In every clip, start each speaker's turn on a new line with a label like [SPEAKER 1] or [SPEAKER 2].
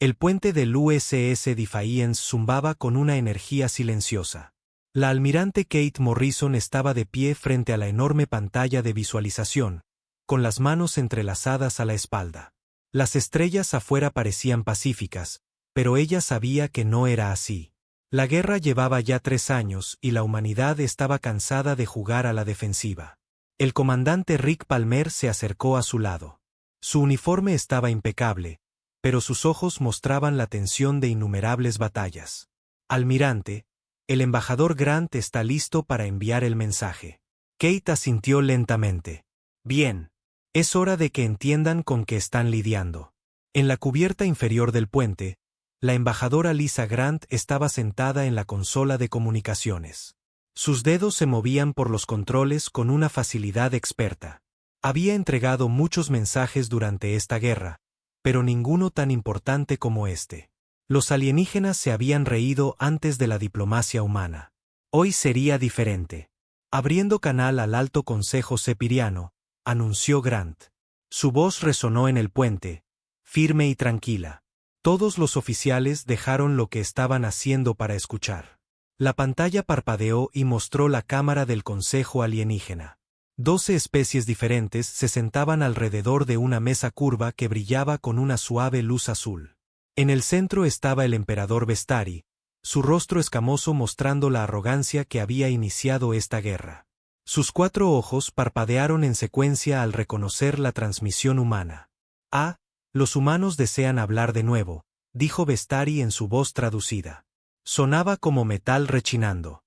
[SPEAKER 1] El puente del USS Defiance zumbaba con una energía silenciosa. La almirante Kate Morrison estaba de pie frente a la enorme pantalla de visualización, con las manos entrelazadas a la espalda. Las estrellas afuera parecían pacíficas, pero ella sabía que no era así. La guerra llevaba ya 3 años y la humanidad estaba cansada de jugar a la defensiva. El comandante Rick Palmer se acercó a su lado. Su uniforme estaba impecable, pero sus ojos mostraban la tensión de innumerables batallas. Almirante, el embajador Grant está listo para enviar el mensaje. Kate asintió lentamente. Bien. Es hora de que entiendan con qué están lidiando. En la cubierta inferior del puente, la embajadora Lisa Grant estaba sentada en la consola de comunicaciones. Sus dedos se movían por los controles con una facilidad experta. Había entregado muchos mensajes durante esta guerra, pero ninguno tan importante como este. Los alienígenas se habían reído antes de la diplomacia humana. Hoy sería diferente. Abriendo canal al Alto Consejo Sepiriano, anunció Grant. Su voz resonó en el puente, firme y tranquila. Todos los oficiales dejaron lo que estaban haciendo para escuchar. La pantalla parpadeó y mostró la cámara del Consejo Alienígena. 12 especies diferentes se sentaban alrededor de una mesa curva que brillaba con una suave luz azul. En el centro estaba el emperador Vestari, su rostro escamoso mostrando la arrogancia que había iniciado esta guerra. Sus 4 ojos parpadearon en secuencia al reconocer la transmisión humana. «Ah, los humanos desean hablar de nuevo», dijo Vestari en su voz traducida. Sonaba como metal rechinando.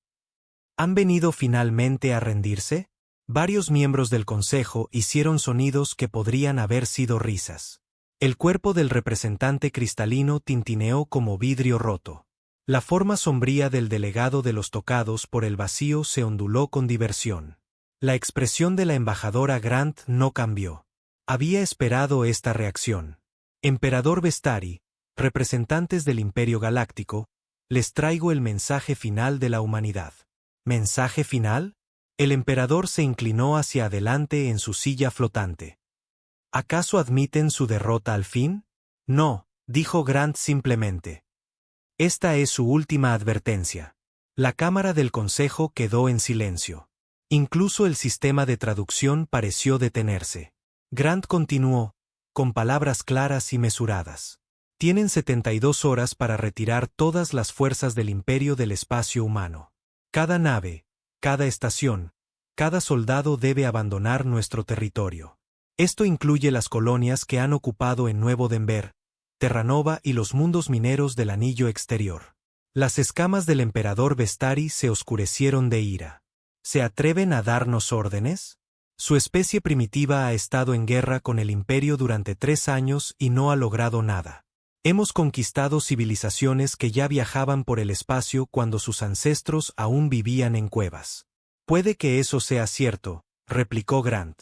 [SPEAKER 1] ¿Han venido finalmente a rendirse? Varios miembros del consejo hicieron sonidos que podrían haber sido risas. El cuerpo del representante cristalino tintineó como vidrio roto. La forma sombría del delegado de los tocados por el vacío se onduló con diversión. La expresión de la embajadora Grant no cambió. Había esperado esta reacción. Emperador Vestari, representantes del Imperio Galáctico, les traigo el mensaje final de la humanidad. ¿Mensaje final? El emperador se inclinó hacia adelante en su silla flotante. ¿Acaso admiten su derrota al fin? No, dijo Grant simplemente. Esta es su última advertencia. La cámara del consejo quedó en silencio. Incluso el sistema de traducción pareció detenerse. Grant continuó, con palabras claras y mesuradas. Tienen 72 horas para retirar todas las fuerzas del imperio del espacio humano. Cada nave, cada estación, cada soldado debe abandonar nuestro territorio. Esto incluye las colonias que han ocupado en Nuevo Denver, Terranova y los mundos mineros del anillo exterior. Las escamas del emperador Vestari se oscurecieron de ira. ¿Se atreven a darnos órdenes? Su especie primitiva ha estado en guerra con el imperio durante 3 años y no ha logrado nada. Hemos conquistado civilizaciones que ya viajaban por el espacio cuando sus ancestros aún vivían en cuevas. Puede que eso sea cierto, replicó Grant.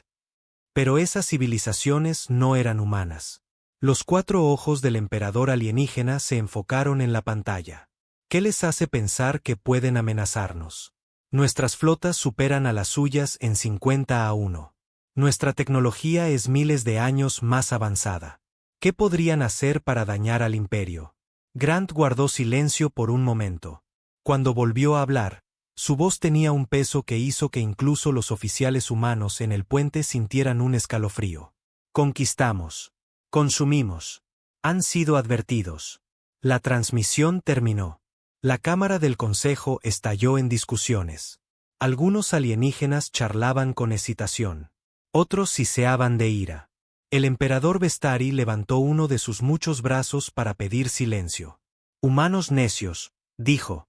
[SPEAKER 1] Pero esas civilizaciones no eran humanas. Los 4 ojos del emperador alienígena se enfocaron en la pantalla. ¿Qué les hace pensar que pueden amenazarnos? Nuestras flotas superan a las suyas en 50-1. Nuestra tecnología es miles de años más avanzada. ¿Qué podrían hacer para dañar al imperio? Grant guardó silencio por un momento. Cuando volvió a hablar, su voz tenía un peso que hizo que incluso los oficiales humanos en el puente sintieran un escalofrío. Conquistamos. Consumimos. Han sido advertidos. La transmisión terminó. La cámara del consejo estalló en discusiones. Algunos alienígenas charlaban con excitación. Otros siseaban de ira. El emperador Vestari levantó uno de sus muchos brazos para pedir silencio. Humanos necios, dijo.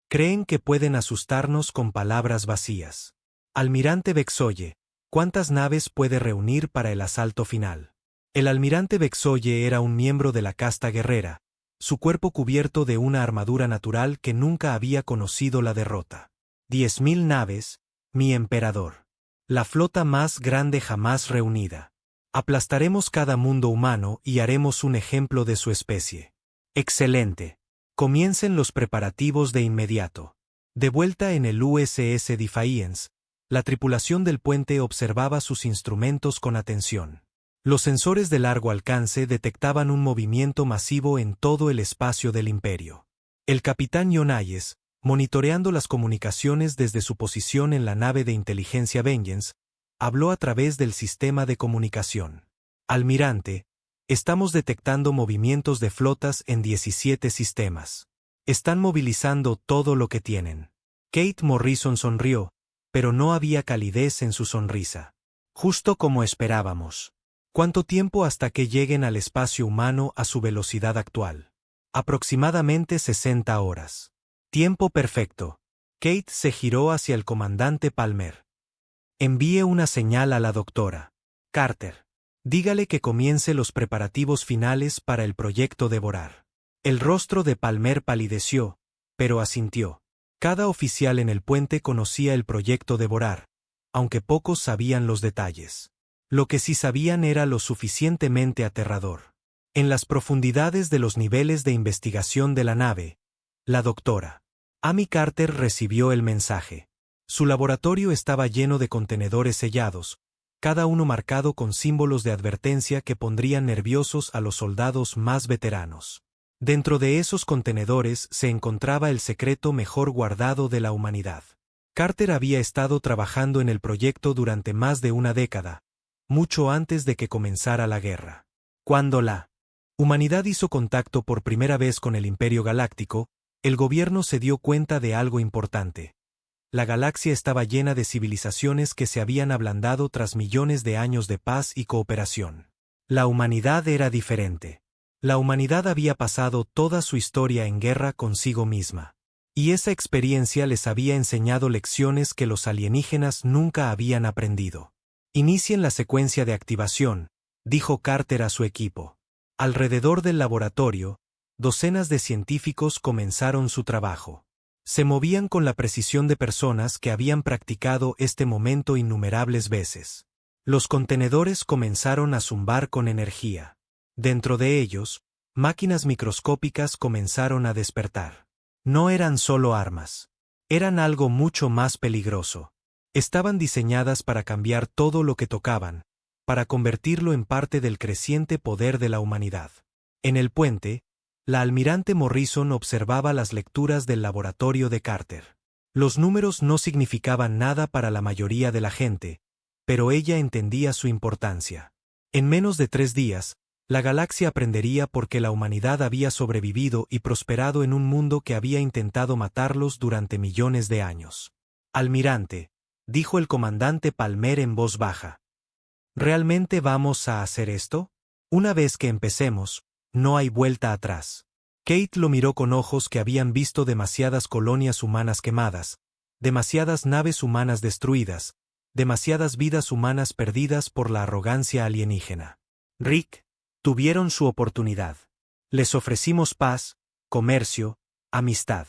[SPEAKER 1] Creen que pueden asustarnos con palabras vacías. Almirante Vexoye, ¿cuántas naves puede reunir para el asalto final? El almirante Vexoye era un miembro de la casta guerrera, su cuerpo cubierto de una armadura natural que nunca había conocido la derrota. 10.000 naves, mi emperador. La flota más grande jamás reunida. Aplastaremos cada mundo humano y haremos un ejemplo de su especie. Excelente. Comiencen los preparativos de inmediato. De vuelta en el USS Defiance, la tripulación del puente observaba sus instrumentos con atención. Los sensores de largo alcance detectaban un movimiento masivo en todo el espacio del imperio. El capitán John Hayes, monitoreando las comunicaciones desde su posición en la nave de inteligencia Vengeance, habló a través del sistema de comunicación. Almirante, estamos detectando movimientos de flotas en 17 sistemas. Están movilizando todo lo que tienen. Kate Morrison sonrió, pero no había calidez en su sonrisa. Justo como esperábamos. ¿Cuánto tiempo hasta que lleguen al espacio humano a su velocidad actual? Aproximadamente 60 horas. Tiempo perfecto. Kate se giró hacia el comandante Palmer. Envíe una señal a la doctora Carter. Dígale que comience los preparativos finales para el proyecto Devorar. El rostro de Palmer palideció, pero asintió. Cada oficial en el puente conocía el proyecto Devorar, aunque pocos sabían los detalles. Lo que sí sabían era lo suficientemente aterrador. En las profundidades de los niveles de investigación de la nave, la doctora Amy Carter recibió el mensaje. Su laboratorio estaba lleno de contenedores sellados, cada uno marcado con símbolos de advertencia que pondrían nerviosos a los soldados más veteranos. Dentro de esos contenedores se encontraba el secreto mejor guardado de la humanidad. Carter había estado trabajando en el proyecto durante más de una década, mucho antes de que comenzara la guerra. Cuando la humanidad hizo contacto por primera vez con el Imperio Galáctico, el gobierno se dio cuenta de algo importante. La galaxia estaba llena de civilizaciones que se habían ablandado tras millones de años de paz y cooperación. La humanidad era diferente. La humanidad había pasado toda su historia en guerra consigo misma. Y esa experiencia les había enseñado lecciones que los alienígenas nunca habían aprendido. Inicien la secuencia de activación, dijo Carter a su equipo. Alrededor del laboratorio, docenas de científicos comenzaron su trabajo. Se movían con la precisión de personas que habían practicado este momento innumerables veces. Los contenedores comenzaron a zumbar con energía. Dentro de ellos, máquinas microscópicas comenzaron a despertar. No eran solo armas. Eran algo mucho más peligroso. Estaban diseñadas para cambiar todo lo que tocaban, para convertirlo en parte del creciente poder de la humanidad. En el puente, la almirante Morrison observaba las lecturas del laboratorio de Carter. Los números no significaban nada para la mayoría de la gente, pero ella entendía su importancia. En menos de 3 días, la galaxia aprendería por qué la humanidad había sobrevivido y prosperado en un mundo que había intentado matarlos durante millones de años. Almirante, dijo el comandante Palmer en voz baja. ¿Realmente vamos a hacer esto? Una vez que empecemos, no hay vuelta atrás. Kate lo miró con ojos que habían visto demasiadas colonias humanas quemadas, demasiadas naves humanas destruidas, demasiadas vidas humanas perdidas por la arrogancia alienígena. Rick, tuvieron su oportunidad. Les ofrecimos paz, comercio, amistad.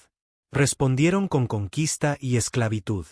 [SPEAKER 1] Respondieron con conquista y esclavitud.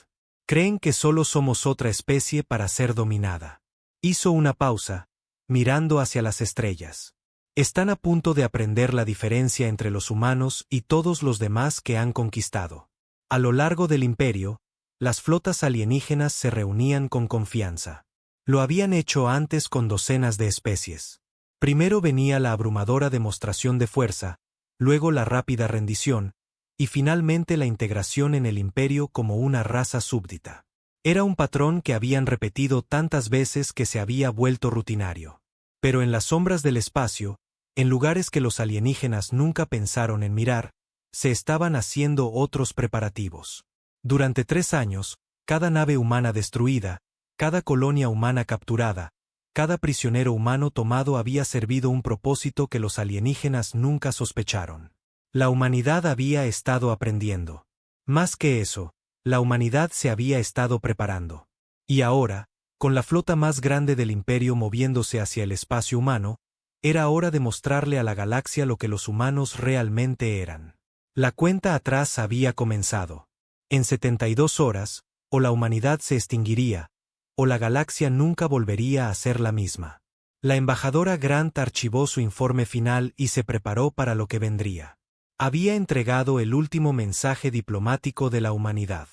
[SPEAKER 1] Creen que solo somos otra especie para ser dominada. Hizo una pausa, mirando hacia las estrellas. Están a punto de aprender la diferencia entre los humanos y todos los demás que han conquistado. A lo largo del imperio, las flotas alienígenas se reunían con confianza. Lo habían hecho antes con docenas de especies. Primero venía la abrumadora demostración de fuerza, luego la rápida rendición, y finalmente la integración en el imperio como una raza súbdita. Era un patrón que habían repetido tantas veces que se había vuelto rutinario. Pero en las sombras del espacio, en lugares que los alienígenas nunca pensaron en mirar, se estaban haciendo otros preparativos. Durante 3 años, cada nave humana destruida, cada colonia humana capturada, cada prisionero humano tomado había servido un propósito que los alienígenas nunca sospecharon. La humanidad había estado aprendiendo. Más que eso, la humanidad se había estado preparando. Y ahora, con la flota más grande del imperio moviéndose hacia el espacio humano, era hora de mostrarle a la galaxia lo que los humanos realmente eran. La cuenta atrás había comenzado. En 72 horas, o la humanidad se extinguiría, o la galaxia nunca volvería a ser la misma. La embajadora Grant archivó su informe final y se preparó para lo que vendría. Había entregado el último mensaje diplomático de la humanidad.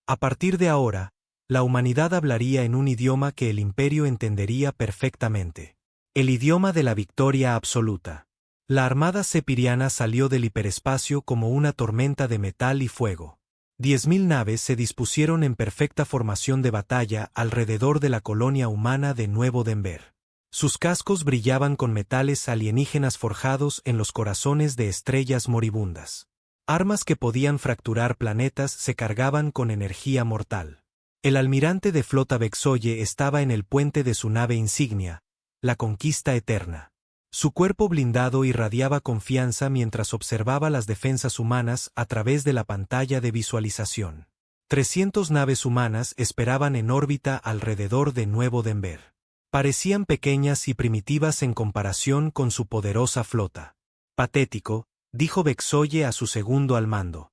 [SPEAKER 1] A partir de ahora, la humanidad hablaría en un idioma que el imperio entendería perfectamente. El idioma de la victoria absoluta. La armada sepiriana salió del hiperespacio como una tormenta de metal y fuego. 10.000 naves se dispusieron en perfecta formación de batalla alrededor de la colonia humana de Nuevo Denver. Sus cascos brillaban con metales alienígenas forjados en los corazones de estrellas moribundas. Armas que podían fracturar planetas se cargaban con energía mortal. El almirante de flota Vexoye estaba en el puente de su nave insignia, la Conquista Eterna. Su cuerpo blindado irradiaba confianza mientras observaba las defensas humanas a través de la pantalla de visualización. 300 naves humanas esperaban en órbita alrededor de Nuevo Denver. Parecían pequeñas y primitivas en comparación con su poderosa flota. Patético, dijo Vexoye a su segundo al mando.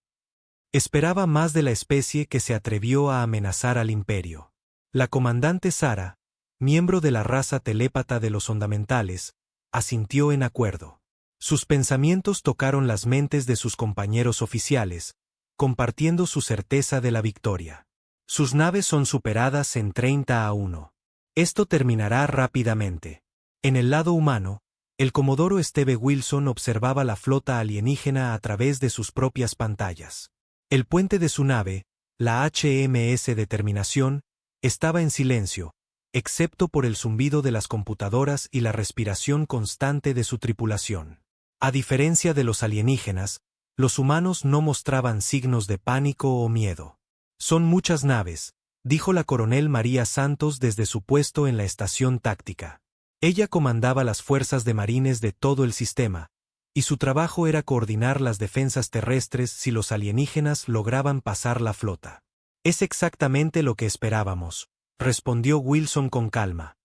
[SPEAKER 1] Esperaba más de la especie que se atrevió a amenazar al imperio. La comandante Sara, miembro de la raza telépata de los Ondamentales, asintió en acuerdo. Sus pensamientos tocaron las mentes de sus compañeros oficiales, compartiendo su certeza de la victoria. Sus naves son superadas en 30-1. Esto terminará rápidamente. En el lado humano, el comodoro Steve Wilson observaba la flota alienígena a través de sus propias pantallas. El puente de su nave, la HMS Determinación, estaba en silencio, excepto por el zumbido de las computadoras y la respiración constante de su tripulación. A diferencia de los alienígenas, los humanos no mostraban signos de pánico o miedo. Son muchas naves, dijo la coronel María Santos desde su puesto en la estación táctica. Ella comandaba las fuerzas de marines de todo el sistema, y su trabajo era coordinar las defensas terrestres si los alienígenas lograban pasar la flota. Es exactamente lo que esperábamos, respondió Wilson con calma.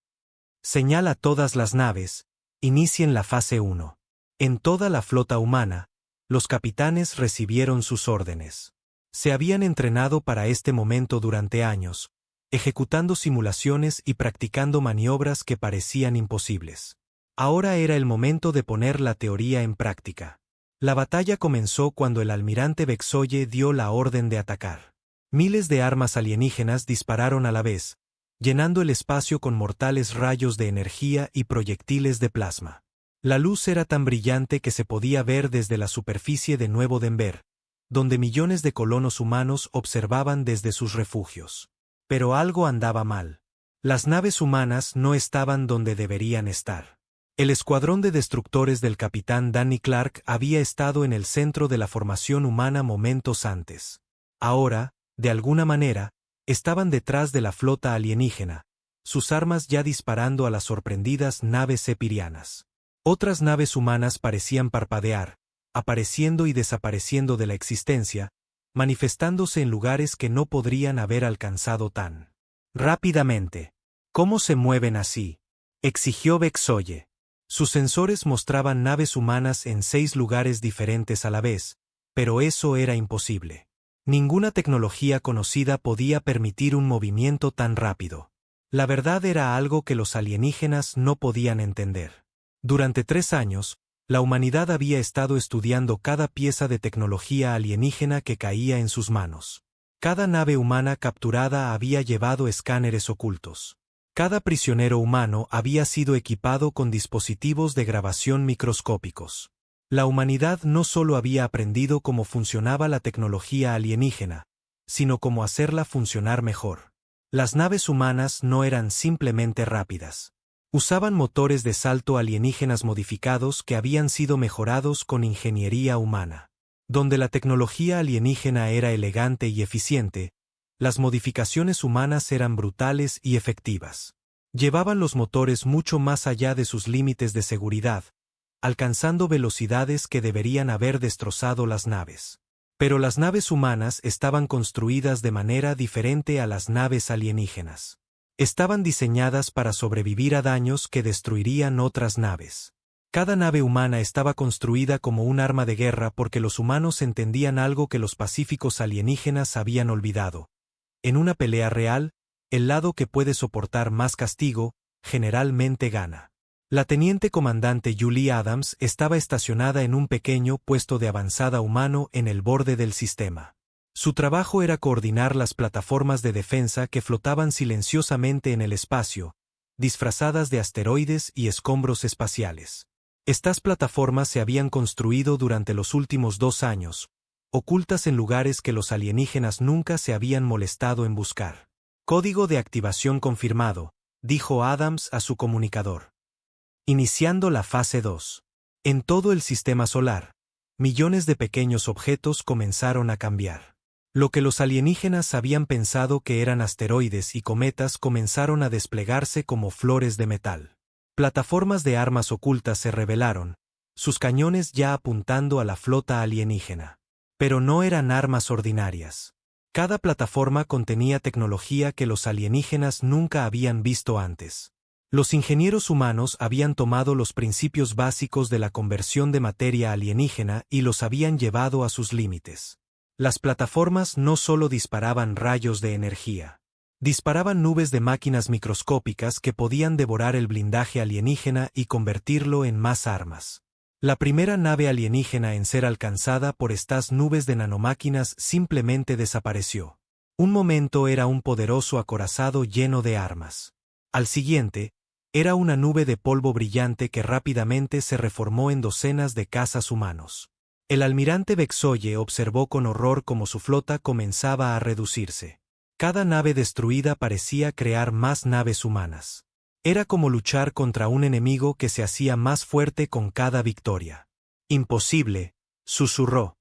[SPEAKER 1] Señala a todas las naves, inicien la fase 1. En toda la flota humana, los capitanes recibieron sus órdenes. Se habían entrenado para este momento durante años, ejecutando simulaciones y practicando maniobras que parecían imposibles. Ahora era el momento de poner la teoría en práctica. La batalla comenzó cuando el almirante Vexoye dio la orden de atacar. Miles de armas alienígenas dispararon a la vez, llenando el espacio con mortales rayos de energía y proyectiles de plasma. La luz era tan brillante que se podía ver desde la superficie de Nuevo Denver, donde millones de colonos humanos observaban desde sus refugios. Pero algo andaba mal. Las naves humanas no estaban donde deberían estar. El escuadrón de destructores del capitán Danny Clark había estado en el centro de la formación humana momentos antes. Ahora, de alguna manera, estaban detrás de la flota alienígena, sus armas ya disparando a las sorprendidas naves sepirianas. Otras naves humanas parecían parpadear, apareciendo y desapareciendo de la existencia, manifestándose en lugares que no podrían haber alcanzado tan rápidamente. ¿Cómo se mueven así?, exigió Vexoye. Sus sensores mostraban naves humanas en 6 lugares diferentes a la vez, pero eso era imposible. Ninguna tecnología conocida podía permitir un movimiento tan rápido. La verdad era algo que los alienígenas no podían entender. Durante 3 años, la humanidad había estado estudiando cada pieza de tecnología alienígena que caía en sus manos. Cada nave humana capturada había llevado escáneres ocultos. Cada prisionero humano había sido equipado con dispositivos de grabación microscópicos. La humanidad no solo había aprendido cómo funcionaba la tecnología alienígena, sino cómo hacerla funcionar mejor. Las naves humanas no eran simplemente rápidas. Usaban motores de salto alienígenas modificados que habían sido mejorados con ingeniería humana. Donde la tecnología alienígena era elegante y eficiente, las modificaciones humanas eran brutales y efectivas. Llevaban los motores mucho más allá de sus límites de seguridad, alcanzando velocidades que deberían haber destrozado las naves. Pero las naves humanas estaban construidas de manera diferente a las naves alienígenas. Estaban diseñadas para sobrevivir a daños que destruirían otras naves. Cada nave humana estaba construida como un arma de guerra porque los humanos entendían algo que los pacíficos alienígenas habían olvidado. En una pelea real, el lado que puede soportar más castigo, generalmente gana. La teniente comandante Julie Adams estaba estacionada en un pequeño puesto de avanzada humano en el borde del sistema. Su trabajo era coordinar las plataformas de defensa que flotaban silenciosamente en el espacio, disfrazadas de asteroides y escombros espaciales. Estas plataformas se habían construido durante los últimos 2 años, ocultas en lugares que los alienígenas nunca se habían molestado en buscar. Código de activación confirmado, dijo Adams a su comunicador. Iniciando la fase 2. En todo el sistema solar, millones de pequeños objetos comenzaron a cambiar. Lo que los alienígenas habían pensado que eran asteroides y cometas comenzaron a desplegarse como flores de metal. Plataformas de armas ocultas se revelaron, sus cañones ya apuntando a la flota alienígena. Pero no eran armas ordinarias. Cada plataforma contenía tecnología que los alienígenas nunca habían visto antes. Los ingenieros humanos habían tomado los principios básicos de la conversión de materia alienígena y los habían llevado a sus límites. Las plataformas no solo disparaban rayos de energía. Disparaban nubes de máquinas microscópicas que podían devorar el blindaje alienígena y convertirlo en más armas. La primera nave alienígena en ser alcanzada por estas nubes de nanomáquinas simplemente desapareció. Un momento era un poderoso acorazado lleno de armas. Al siguiente, era una nube de polvo brillante que rápidamente se reformó en docenas de cazas humanos. El almirante Vexoye observó con horror cómo su flota comenzaba a reducirse. Cada nave destruida parecía crear más naves humanas. Era como luchar contra un enemigo que se hacía más fuerte con cada victoria. Imposible, susurró.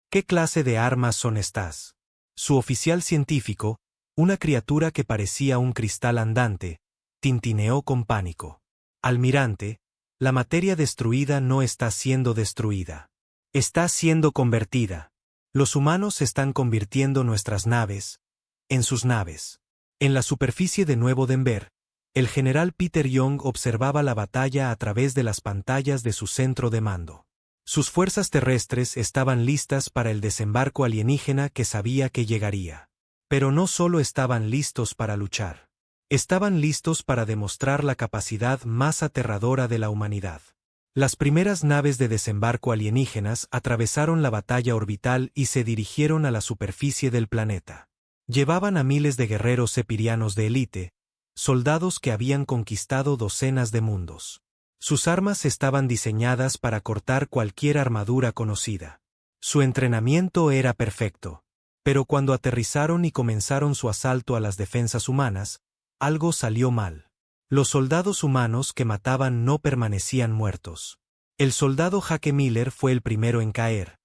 [SPEAKER 1] ¿Qué clase de armas son estas? Su oficial científico, una criatura que parecía un cristal andante, tintineó con pánico. Almirante, la materia destruida no está siendo destruida. Está siendo convertida. Los humanos están convirtiendo nuestras naves en sus naves. En la superficie de Nuevo Denver, el general Peter Young observaba la batalla a través de las pantallas de su centro de mando. Sus fuerzas terrestres estaban listas para el desembarco alienígena que sabía que llegaría. Pero no solo estaban listos para luchar. Estaban listos para demostrar la capacidad más aterradora de la humanidad. Las primeras naves de desembarco alienígenas atravesaron la batalla orbital y se dirigieron a la superficie del planeta. Llevaban a miles de guerreros sepirianos de élite, soldados que habían conquistado docenas de mundos. Sus armas estaban diseñadas para cortar cualquier armadura conocida. Su entrenamiento era perfecto. Pero cuando aterrizaron y comenzaron su asalto a las defensas humanas, algo salió mal. Los soldados humanos que mataban no permanecían muertos. El soldado Jake Miller fue el primero en caer,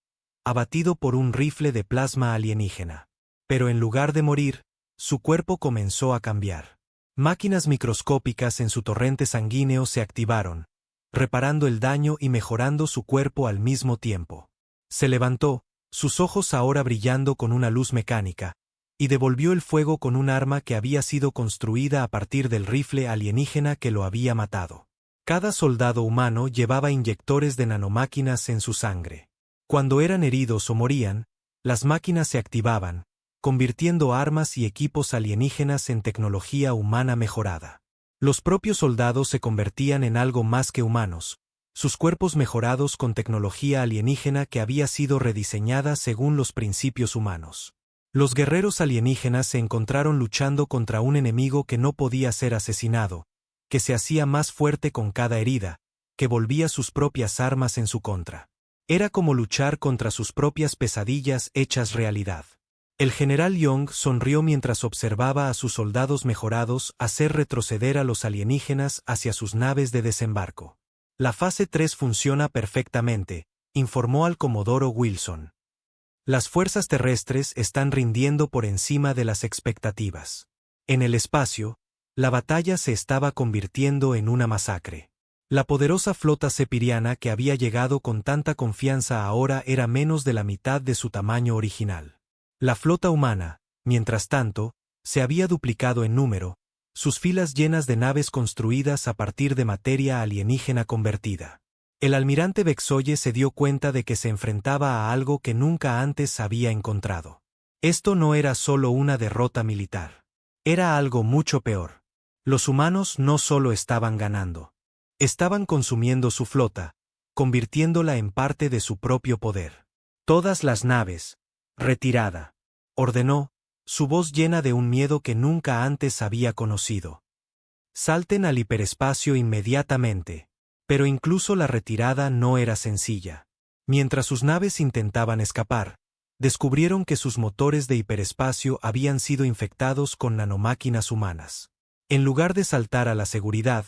[SPEAKER 1] abatido por un rifle de plasma alienígena. Pero en lugar de morir, su cuerpo comenzó a cambiar. Máquinas microscópicas en su torrente sanguíneo se activaron, reparando el daño y mejorando su cuerpo al mismo tiempo. Se levantó, sus ojos ahora brillando con una luz mecánica, y devolvió el fuego con un arma que había sido construida a partir del rifle alienígena que lo había matado. Cada soldado humano llevaba inyectores de nanomáquinas en su sangre. Cuando eran heridos o morían, las máquinas se activaban, convirtiendo armas y equipos alienígenas en tecnología humana mejorada. Los propios soldados se convertían en algo más que humanos, sus cuerpos mejorados con tecnología alienígena que había sido rediseñada según los principios humanos. Los guerreros alienígenas se encontraron luchando contra un enemigo que no podía ser asesinado, que se hacía más fuerte con cada herida, que volvía sus propias armas en su contra. Era como luchar contra sus propias pesadillas hechas realidad. El general Young sonrió mientras observaba a sus soldados mejorados hacer retroceder a los alienígenas hacia sus naves de desembarco. La fase 3 funciona perfectamente, informó al comodoro Wilson. Las fuerzas terrestres están rindiendo por encima de las expectativas. En el espacio, la batalla se estaba convirtiendo en una masacre. La poderosa flota sepiriana que había llegado con tanta confianza ahora era menos de la mitad de su tamaño original. La flota humana, mientras tanto, se había duplicado en número, sus filas llenas de naves construidas a partir de materia alienígena convertida. El almirante Vexoye se dio cuenta de que se enfrentaba a algo que nunca antes había encontrado. Esto no era solo una derrota militar. Era algo mucho peor. Los humanos no solo estaban ganando. Estaban consumiendo su flota, convirtiéndola en parte de su propio poder. Todas las naves, retirada, ordenó, su voz llena de un miedo que nunca antes había conocido. Salten al hiperespacio inmediatamente. Pero incluso la retirada no era sencilla. Mientras sus naves intentaban escapar, descubrieron que sus motores de hiperespacio habían sido infectados con nanomáquinas humanas. En lugar de saltar a la seguridad,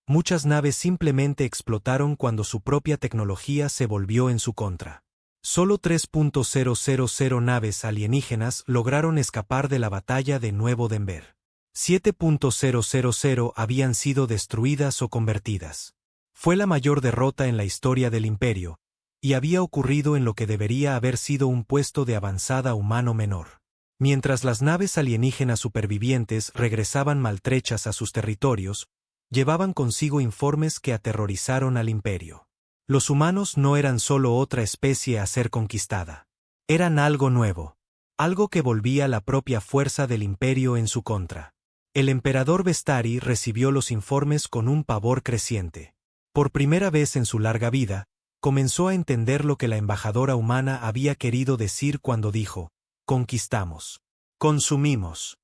[SPEAKER 1] muchas naves simplemente explotaron cuando su propia tecnología se volvió en su contra. Solo 3.000 naves alienígenas lograron escapar de la batalla de Nuevo Denver. 7.000 habían sido destruidas o convertidas. Fue la mayor derrota en la historia del Imperio, y había ocurrido en lo que debería haber sido un puesto de avanzada humano menor. Mientras las naves alienígenas supervivientes regresaban maltrechas a sus territorios, llevaban consigo informes que aterrorizaron al Imperio. Los humanos no eran solo otra especie a ser conquistada. Eran algo nuevo, algo que volvía la propia fuerza del Imperio en su contra. El emperador Vestari recibió los informes con un pavor creciente. Por primera vez en su larga vida, comenzó a entender lo que la embajadora humana había querido decir cuando dijo: conquistamos. Consumimos.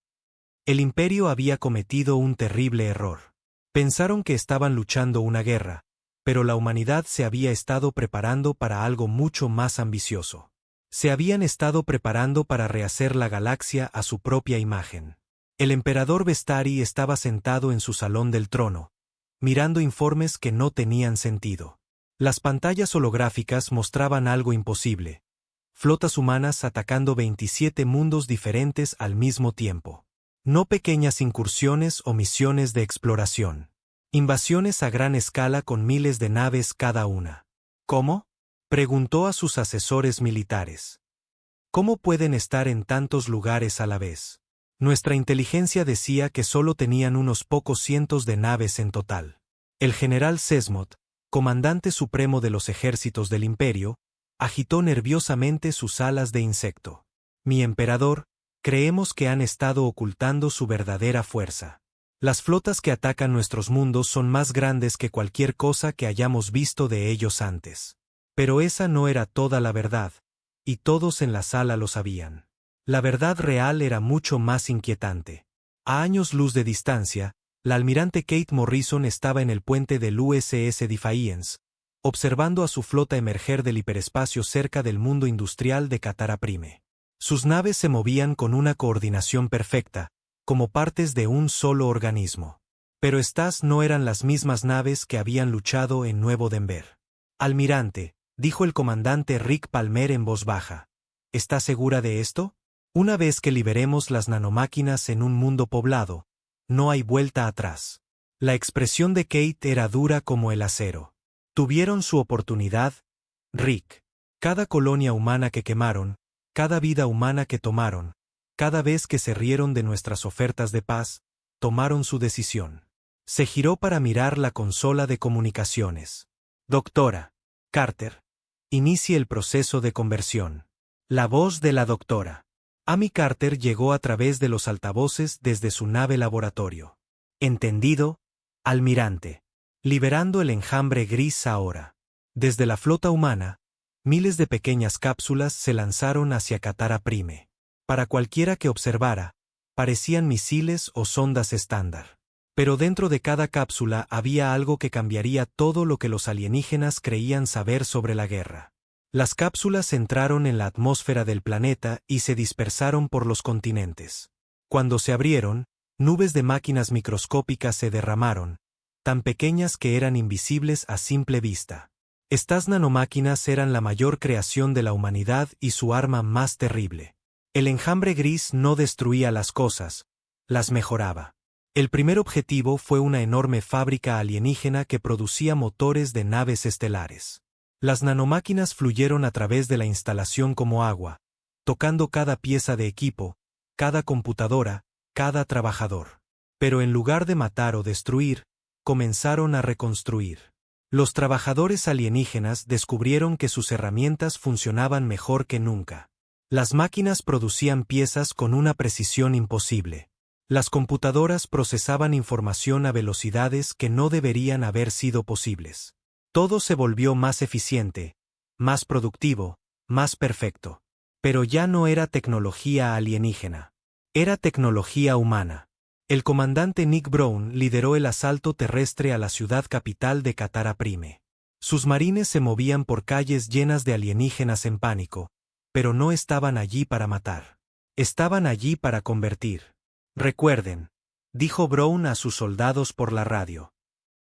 [SPEAKER 1] El Imperio había cometido un terrible error. Pensaron que estaban luchando una guerra, pero la humanidad se había estado preparando para algo mucho más ambicioso. Se habían estado preparando para rehacer la galaxia a su propia imagen. El emperador Vestari estaba sentado en su salón del trono, mirando informes que no tenían sentido. Las pantallas holográficas mostraban algo imposible: flotas humanas atacando 27 mundos diferentes al mismo tiempo. No pequeñas incursiones o misiones de exploración. Invasiones a gran escala con miles de naves cada una. ¿Cómo?, preguntó a sus asesores militares. ¿Cómo pueden estar en tantos lugares a la vez? Nuestra inteligencia decía que solo tenían unos pocos cientos de naves en total. El general Sesmot, comandante supremo de los ejércitos del Imperio, agitó nerviosamente sus alas de insecto. Mi emperador, creemos que han estado ocultando su verdadera fuerza. Las flotas que atacan nuestros mundos son más grandes que cualquier cosa que hayamos visto de ellos antes. Pero esa no era toda la verdad, y todos en la sala lo sabían. La verdad real era mucho más inquietante. A años luz de distancia, la almirante Kate Morrison estaba en el puente del USS Defiance, observando a su flota emerger del hiperespacio cerca del mundo industrial de Katara Prime. Sus naves se movían con una coordinación perfecta, como partes de un solo organismo. Pero estas no eran las mismas naves que habían luchado en Nuevo Denver. Almirante, dijo el comandante Rick Palmer en voz baja, ¿está segura de esto? Una vez que liberemos las nanomáquinas en un mundo poblado, no hay vuelta atrás. La expresión de Kate era dura como el acero. Tuvieron su oportunidad, Rick. Cada colonia humana que quemaron, cada vida humana que tomaron, cada vez que se rieron de nuestras ofertas de paz, tomaron su decisión. Se giró para mirar la consola de comunicaciones. Doctora Carter, inicie el proceso de conversión. La voz de la doctora Amy Carter llegó a través de los altavoces desde su nave laboratorio. Entendido, almirante. Liberando el enjambre gris ahora. Desde la flota humana, miles de pequeñas cápsulas se lanzaron hacia Katara Prime. Para cualquiera que observara, parecían misiles o sondas estándar. Pero dentro de cada cápsula había algo que cambiaría todo lo que los alienígenas creían saber sobre la guerra. Las cápsulas entraron en la atmósfera del planeta y se dispersaron por los continentes. Cuando se abrieron, nubes de máquinas microscópicas se derramaron, tan pequeñas que eran invisibles a simple vista. Estas nanomáquinas eran la mayor creación de la humanidad y su arma más terrible. El enjambre gris no destruía las cosas, las mejoraba. El primer objetivo fue una enorme fábrica alienígena que producía motores de naves estelares. Las nanomáquinas fluyeron a través de la instalación como agua, tocando cada pieza de equipo, cada computadora, cada trabajador. Pero en lugar de matar o destruir, comenzaron a reconstruir. Los trabajadores alienígenas descubrieron que sus herramientas funcionaban mejor que nunca. Las máquinas producían piezas con una precisión imposible. Las computadoras procesaban información a velocidades que no deberían haber sido posibles. Todo se volvió más eficiente, más productivo, más perfecto. Pero ya no era tecnología alienígena. Era tecnología humana. El comandante Nick Brown lideró el asalto terrestre a la ciudad capital de Katara Prime. Sus marines se movían por calles llenas de alienígenas en pánico, pero no estaban allí para matar. Estaban allí para convertir. Recuerden, dijo Brown a sus soldados por la radio.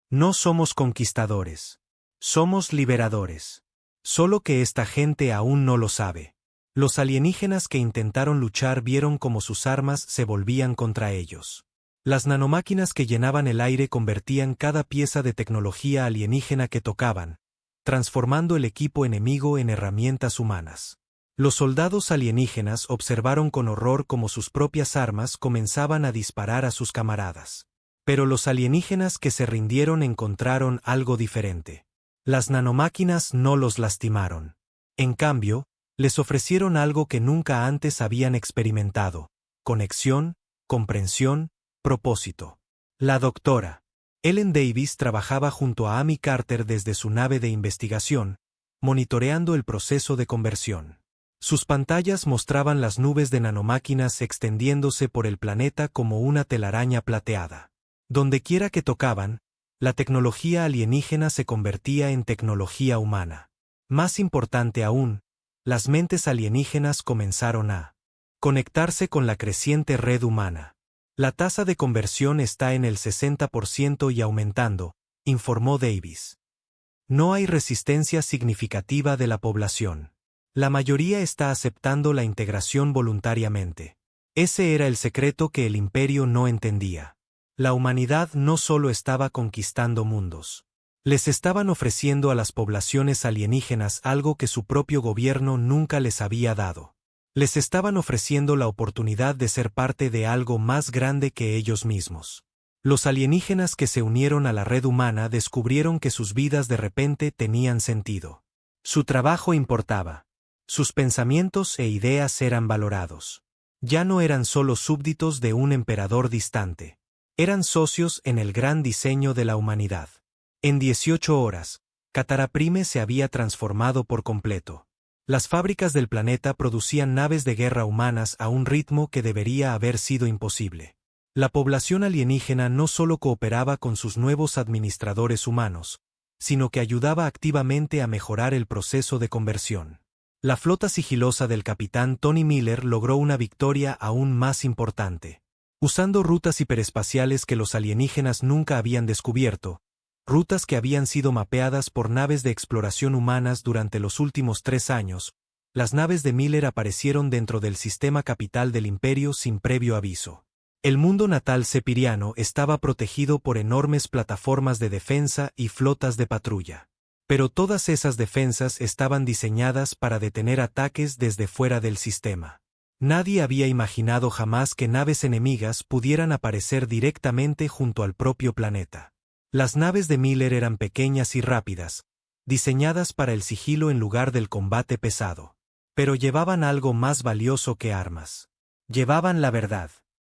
[SPEAKER 1] No somos conquistadores. Somos liberadores. Solo que esta gente aún no lo sabe. Los alienígenas que intentaron luchar vieron cómo sus armas se volvían contra ellos. Las nanomáquinas que llenaban el aire convertían cada pieza de tecnología alienígena que tocaban, transformando el equipo enemigo en herramientas humanas. Los soldados alienígenas observaron con horror cómo sus propias armas comenzaban a disparar a sus camaradas. Pero los alienígenas que se rindieron encontraron algo diferente. Las nanomáquinas no los lastimaron. En cambio, les ofrecieron algo que nunca antes habían experimentado: conexión, comprensión, propósito. La doctora Ellen Davis trabajaba junto a Amy Carter desde su nave de investigación, monitoreando el proceso de conversión. Sus pantallas mostraban las nubes de nanomáquinas extendiéndose por el planeta como una telaraña plateada. Dondequiera que tocaban, la tecnología alienígena se convertía en tecnología humana. Más importante aún, las mentes alienígenas comenzaron a conectarse con la creciente red humana. La tasa de conversión está en el 60% y aumentando, informó Davis. No hay resistencia significativa de la población. La mayoría está aceptando la integración voluntariamente. Ese era el secreto que el imperio no entendía. La humanidad no solo estaba conquistando mundos. Les estaban ofreciendo a las poblaciones alienígenas algo que su propio gobierno nunca les había dado. Les estaban ofreciendo la oportunidad de ser parte de algo más grande que ellos mismos. Los alienígenas que se unieron a la red humana descubrieron que sus vidas de repente tenían sentido. Su trabajo importaba. Sus pensamientos e ideas eran valorados. Ya no eran solo súbditos de un emperador distante. Eran socios en el gran diseño de la humanidad. En 18 horas, Katara Prime se había transformado por completo. Las fábricas del planeta producían naves de guerra humanas a un ritmo que debería haber sido imposible. La población alienígena no solo cooperaba con sus nuevos administradores humanos, sino que ayudaba activamente a mejorar el proceso de conversión. La flota sigilosa del capitán Tony Miller logró una victoria aún más importante. Usando rutas hiperespaciales que los alienígenas nunca habían descubierto, rutas que habían sido mapeadas por naves de exploración humanas durante los últimos 3 años, las naves de Miller aparecieron dentro del sistema capital del imperio sin previo aviso. El mundo natal sepiriano estaba protegido por enormes plataformas de defensa y flotas de patrulla. Pero todas esas defensas estaban diseñadas para detener ataques desde fuera del sistema. Nadie había imaginado jamás que naves enemigas pudieran aparecer directamente junto al propio planeta. Las naves de Miller eran pequeñas y rápidas, diseñadas para el sigilo en lugar del combate pesado. Pero llevaban algo más valioso que armas. Llevaban la verdad.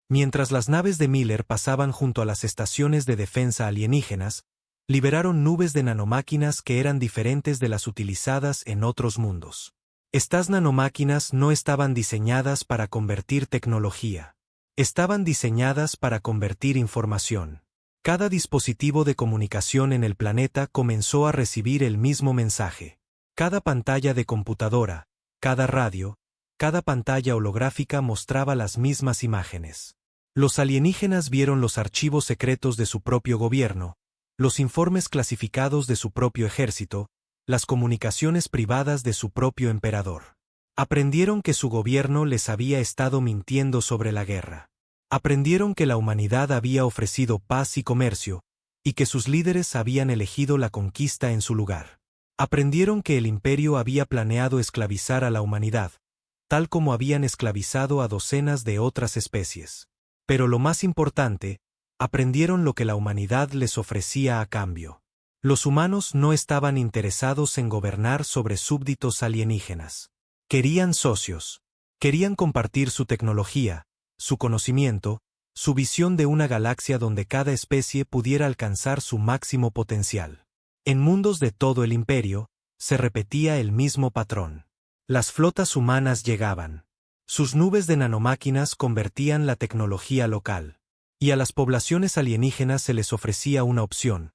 [SPEAKER 1] Mientras las naves de Miller pasaban junto a las estaciones de defensa alienígenas, liberaron nubes de nanomáquinas que eran diferentes de las utilizadas en otros mundos. Estas nanomáquinas no estaban diseñadas para convertir tecnología. Estaban diseñadas para convertir información. Cada dispositivo de comunicación en el planeta comenzó a recibir el mismo mensaje. Cada pantalla de computadora, cada radio, cada pantalla holográfica mostraba las mismas imágenes. Los alienígenas vieron los archivos secretos de su propio gobierno, los informes clasificados de su propio ejército, las comunicaciones privadas de su propio emperador. Aprendieron que su gobierno les había estado mintiendo sobre la guerra. Aprendieron que la humanidad había ofrecido paz y comercio, y que sus líderes habían elegido la conquista en su lugar. Aprendieron que el imperio había planeado esclavizar a la humanidad, tal como habían esclavizado a docenas de otras especies. Pero lo más importante, aprendieron lo que la humanidad les ofrecía a cambio. Los humanos no estaban interesados en gobernar sobre súbditos alienígenas. Querían socios. Querían compartir su tecnología, su conocimiento, su visión de una galaxia donde cada especie pudiera alcanzar su máximo potencial. En mundos de todo el imperio, se repetía el mismo patrón. Las flotas humanas llegaban. Sus nubes de nanomáquinas convertían la tecnología local. Y a las poblaciones alienígenas se les ofrecía una opción.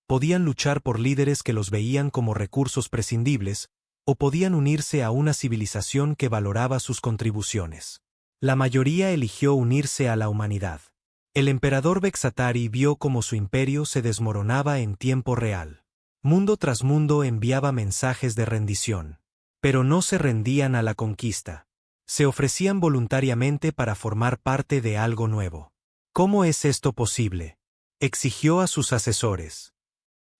[SPEAKER 1] Podían luchar por líderes que los veían como recursos prescindibles, o podían unirse a una civilización que valoraba sus contribuciones. La mayoría eligió unirse a la humanidad. El emperador Vexatari vio cómo su imperio se desmoronaba en tiempo real. Mundo tras mundo enviaba mensajes de rendición. Pero no se rendían a la conquista. Se ofrecían voluntariamente para formar parte de algo nuevo. ¿Cómo es esto posible?, exigió a sus asesores.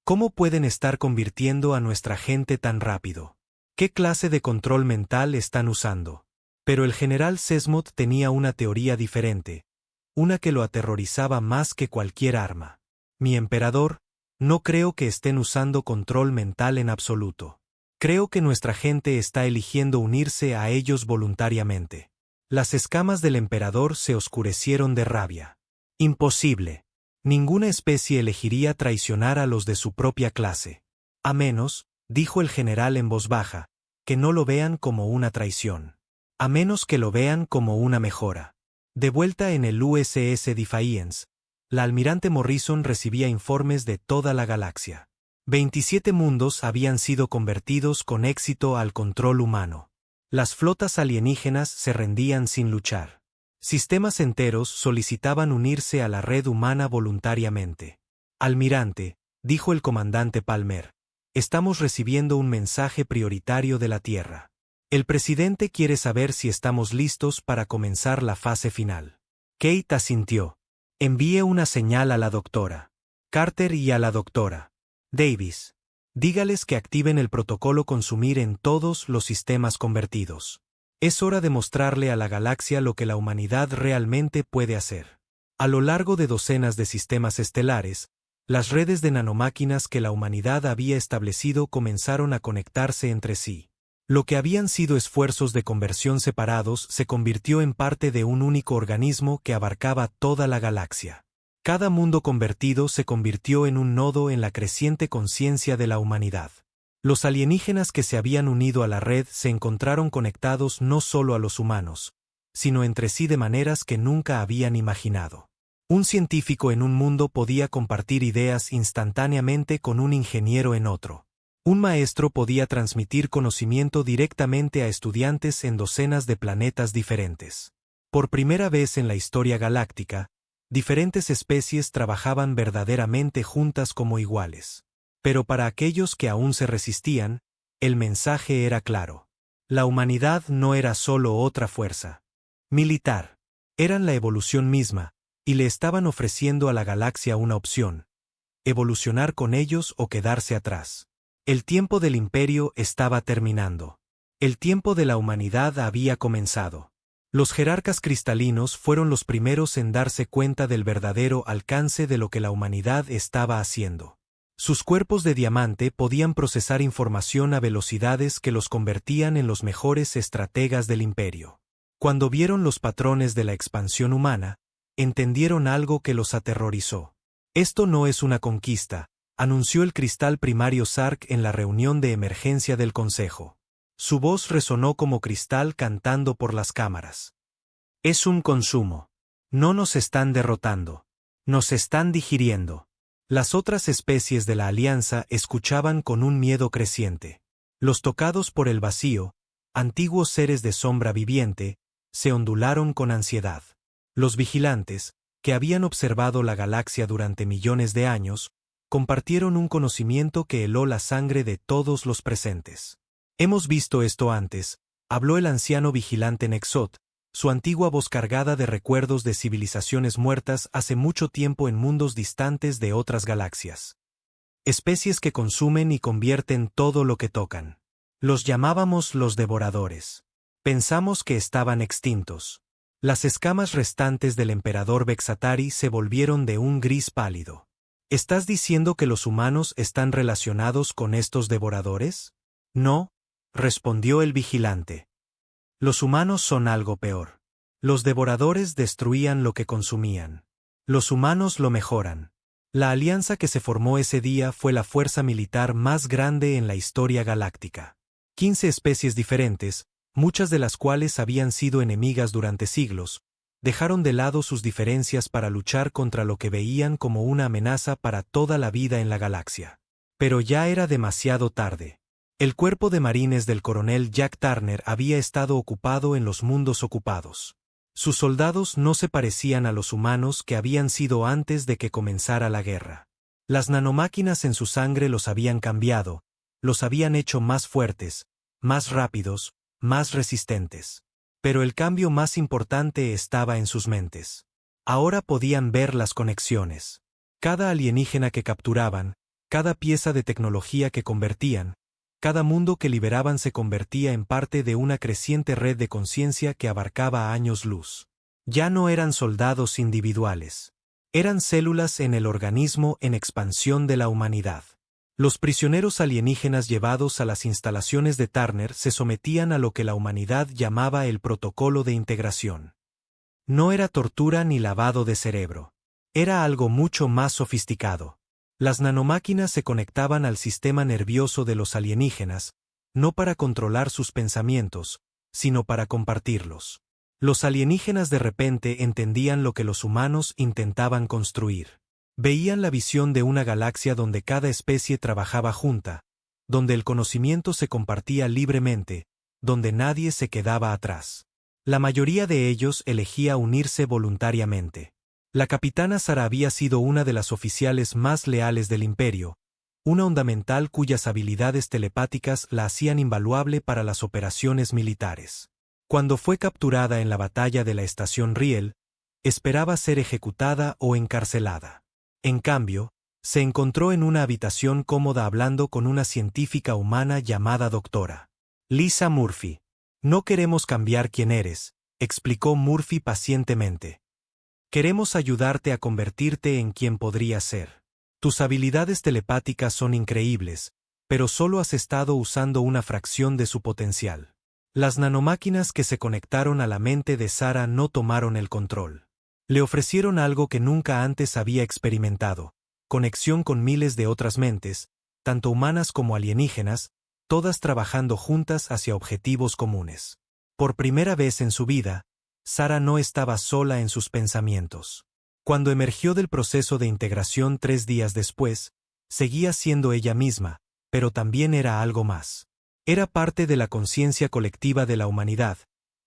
[SPEAKER 1] ¿Cómo pueden estar convirtiendo a nuestra gente tan rápido? ¿Qué clase de control mental están usando? Pero el general Sesmod tenía una teoría diferente, una que lo aterrorizaba más que cualquier arma. Mi emperador, no creo que estén usando control mental en absoluto. Creo que nuestra gente está eligiendo unirse a ellos voluntariamente. Las escamas del emperador se oscurecieron de rabia. Imposible. Ninguna especie elegiría traicionar a los de su propia clase. A menos, dijo el general en voz baja, que no lo vean como una traición. A menos que lo vean como una mejora. De vuelta en el USS Defiance, la almirante Morrison recibía informes de toda la galaxia. 27 mundos habían sido convertidos con éxito al control humano. Las flotas alienígenas se rendían sin luchar. Sistemas enteros solicitaban unirse a la red humana voluntariamente. Almirante, dijo el comandante Palmer, estamos recibiendo un mensaje prioritario de la Tierra. El presidente quiere saber si estamos listos para comenzar la fase final. Kate asintió. Envíe una señal a la doctora Carter y a la doctora Davis. Dígales que activen el protocolo consumir en todos los sistemas convertidos. Es hora de mostrarle a la galaxia lo que la humanidad realmente puede hacer. A lo largo de docenas de sistemas estelares, las redes de nanomáquinas que la humanidad había establecido comenzaron a conectarse entre sí. Lo que habían sido esfuerzos de conversión separados se convirtió en parte de un único organismo que abarcaba toda la galaxia. Cada mundo convertido se convirtió en un nodo en la creciente conciencia de la humanidad. Los alienígenas que se habían unido a la red se encontraron conectados no solo a los humanos, sino entre sí de maneras que nunca habían imaginado. Un científico en un mundo podía compartir ideas instantáneamente con un ingeniero en otro. Un maestro podía transmitir conocimiento directamente a estudiantes en docenas de planetas diferentes. Por primera vez en la historia galáctica, diferentes especies trabajaban verdaderamente juntas como iguales. Pero para aquellos que aún se resistían, el mensaje era claro. La humanidad no era solo otra fuerza militar. Eran la evolución misma, y le estaban ofreciendo a la galaxia una opción: evolucionar con ellos o quedarse atrás. El tiempo del imperio estaba terminando. El tiempo de la humanidad había comenzado. Los jerarcas cristalinos fueron los primeros en darse cuenta del verdadero alcance de lo que la humanidad estaba haciendo. Sus cuerpos de diamante podían procesar información a velocidades que los convertían en los mejores estrategas del imperio. Cuando vieron los patrones de la expansión humana, entendieron algo que los aterrorizó. Esto no es una conquista, anunció el cristal primario Sark en la reunión de emergencia del Consejo. Su voz resonó como cristal cantando por las cámaras. Es un consumo. No nos están derrotando. Nos están digiriendo. Las otras especies de la Alianza escuchaban con un miedo creciente. Los tocados por el vacío, antiguos seres de sombra viviente, se ondularon con ansiedad. Los vigilantes, que habían observado la galaxia durante millones de años, compartieron un conocimiento que heló la sangre de todos los presentes. Hemos visto esto antes, habló el anciano vigilante Nexot, su antigua voz cargada de recuerdos de civilizaciones muertas hace mucho tiempo en mundos distantes de otras galaxias. Especies que consumen y convierten todo lo que tocan. Los llamábamos los devoradores. Pensamos que estaban extintos. Las escamas restantes del emperador Vexatari se volvieron de un gris pálido. ¿Estás diciendo que los humanos están relacionados con estos devoradores? No, respondió el vigilante. Los humanos son algo peor. Los devoradores destruían lo que consumían. Los humanos lo mejoran. La alianza que se formó ese día fue la fuerza militar más grande en la historia galáctica. 15 especies diferentes, muchas de las cuales habían sido enemigas durante siglos, Dejaron de lado sus diferencias para luchar contra lo que veían como una amenaza para toda la vida en la galaxia. Pero ya era demasiado tarde. El cuerpo de marines del coronel Jack Turner había estado ocupado en los mundos ocupados. Sus soldados no se parecían a los humanos que habían sido antes de que comenzara la guerra. Las nanomáquinas en su sangre los habían cambiado, los habían hecho más fuertes, más rápidos, más resistentes. Pero el cambio más importante estaba en sus mentes. Ahora podían ver las conexiones. Cada alienígena que capturaban, cada pieza de tecnología que convertían, cada mundo que liberaban se convertía en parte de una creciente red de conciencia que abarcaba años luz. Ya no eran soldados individuales. Eran células en el organismo en expansión de la humanidad. Los prisioneros alienígenas llevados a las instalaciones de Turner se sometían a lo que la humanidad llamaba el protocolo de integración. No era tortura ni lavado de cerebro. Era algo mucho más sofisticado. Las nanomáquinas se conectaban al sistema nervioso de los alienígenas, no para controlar sus pensamientos, sino para compartirlos. Los alienígenas de repente entendían lo que los humanos intentaban construir. Veían la visión de una galaxia donde cada especie trabajaba junta, donde el conocimiento se compartía libremente, donde nadie se quedaba atrás. La mayoría de ellos elegía unirse voluntariamente. La capitana Sara había sido una de las oficiales más leales del Imperio, una onda mental cuyas habilidades telepáticas la hacían invaluable para las operaciones militares. Cuando fue capturada en la batalla de la estación Riel, esperaba ser ejecutada o encarcelada. En cambio, se encontró en una habitación cómoda hablando con una científica humana llamada Doctora Lisa Murphy. No queremos cambiar quién eres, explicó Murphy pacientemente. Queremos ayudarte a convertirte en quien podrías ser. Tus habilidades telepáticas son increíbles, pero solo has estado usando una fracción de su potencial. Las nanomáquinas que se conectaron a la mente de Sara no tomaron el control. Le ofrecieron algo que nunca antes había experimentado, conexión con miles de otras mentes, tanto humanas como alienígenas, todas trabajando juntas hacia objetivos comunes. Por primera vez en su vida, Sara no estaba sola en sus pensamientos. Cuando emergió del proceso de integración 3 días después, seguía siendo ella misma, pero también era algo más. Era parte de la conciencia colectiva de la humanidad,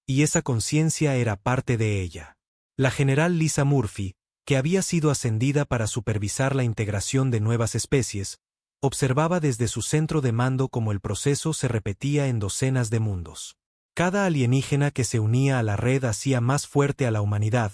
[SPEAKER 1] y esa conciencia era parte de ella. La general Lisa Murphy, que había sido ascendida para supervisar la integración de nuevas especies, observaba desde su centro de mando cómo el proceso se repetía en docenas de mundos. Cada alienígena que se unía a la red hacía más fuerte a la humanidad,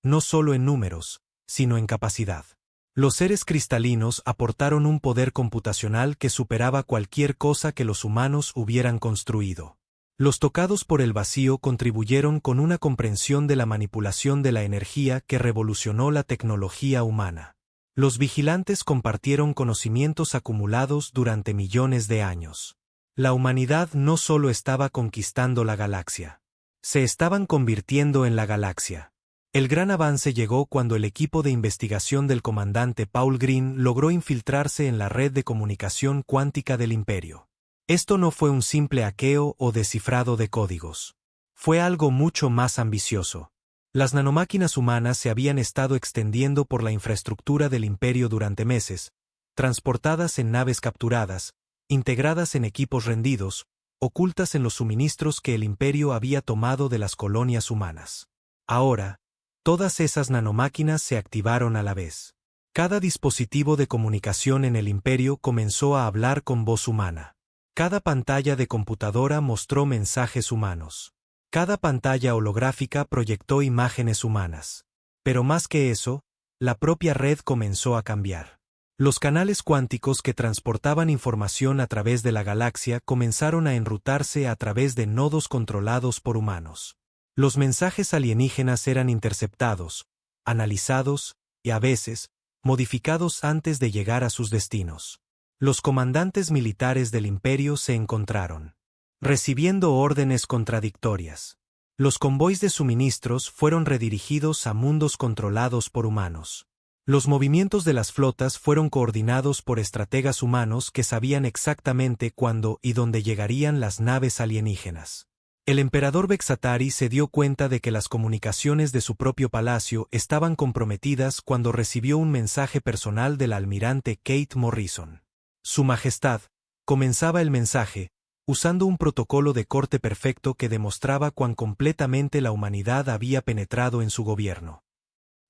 [SPEAKER 1] no solo en números, sino en capacidad. Los seres cristalinos aportaron un poder computacional que superaba cualquier cosa que los humanos hubieran construido. Los tocados por el vacío contribuyeron con una comprensión de la manipulación de la energía que revolucionó la tecnología humana. Los vigilantes compartieron conocimientos acumulados durante millones de años. La humanidad no solo estaba conquistando la galaxia. Se estaban convirtiendo en la galaxia. El gran avance llegó cuando el equipo de investigación del comandante Paul Green logró infiltrarse en la red de comunicación cuántica del Imperio. Esto no fue un simple hackeo o descifrado de códigos. Fue algo mucho más ambicioso. Las nanomáquinas humanas se habían estado extendiendo por la infraestructura del Imperio durante meses, transportadas en naves capturadas, integradas en equipos rendidos, ocultas en los suministros que el Imperio había tomado de las colonias humanas. Ahora, todas esas nanomáquinas se activaron a la vez. Cada dispositivo de comunicación en el Imperio comenzó a hablar con voz humana. Cada pantalla de computadora mostró mensajes humanos. Cada pantalla holográfica proyectó imágenes humanas. Pero más que eso, la propia red comenzó a cambiar. Los canales cuánticos que transportaban información a través de la galaxia comenzaron a enrutarse a través de nodos controlados por humanos. Los mensajes alienígenas eran interceptados, analizados y, a veces, modificados antes de llegar a sus destinos. Los comandantes militares del Imperio se encontraron, recibiendo órdenes contradictorias. Los convoys de suministros fueron redirigidos a mundos controlados por humanos. Los movimientos de las flotas fueron coordinados por estrategas humanos que sabían exactamente cuándo y dónde llegarían las naves alienígenas. El emperador Vexatari se dio cuenta de que las comunicaciones de su propio palacio estaban comprometidas cuando recibió un mensaje personal del almirante Kate Morrison. Su Majestad, comenzaba el mensaje, usando un protocolo de corte perfecto que demostraba cuán completamente la humanidad había penetrado en su gobierno.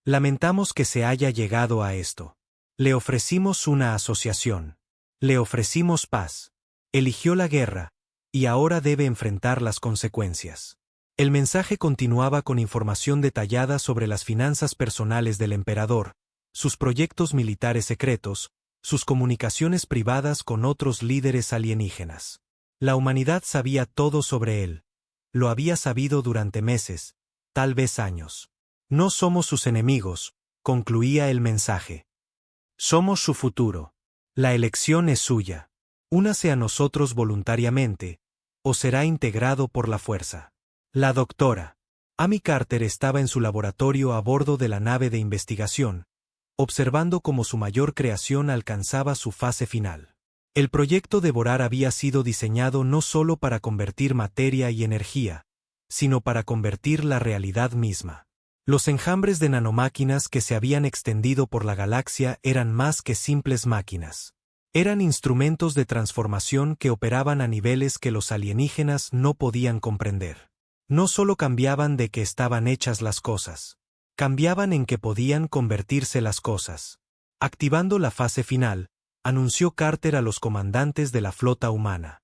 [SPEAKER 1] Lamentamos que se haya llegado a esto. Le ofrecimos una asociación. Le ofrecimos paz. Eligió la guerra, y ahora debe enfrentar las consecuencias. El mensaje continuaba con información detallada sobre las finanzas personales del emperador, sus proyectos militares secretos, sus comunicaciones privadas con otros líderes alienígenas. La humanidad sabía todo sobre él. Lo había sabido durante meses, tal vez años. No somos sus enemigos, concluía el mensaje. Somos su futuro. La elección es suya. Únase a nosotros voluntariamente, o será integrado por la fuerza. La doctora Amy Carter estaba en su laboratorio a bordo de la nave de investigación, observando cómo su mayor creación alcanzaba su fase final. El proyecto Devorar había sido diseñado no solo para convertir materia y energía, sino para convertir la realidad misma. Los enjambres de nanomáquinas que se habían extendido por la galaxia eran más que simples máquinas. Eran instrumentos de transformación que operaban a niveles que los alienígenas no podían comprender. No solo cambiaban de que estaban hechas las cosas, cambiaban en que podían convertirse las cosas. Activando la fase final, anunció Carter a los comandantes de la flota humana.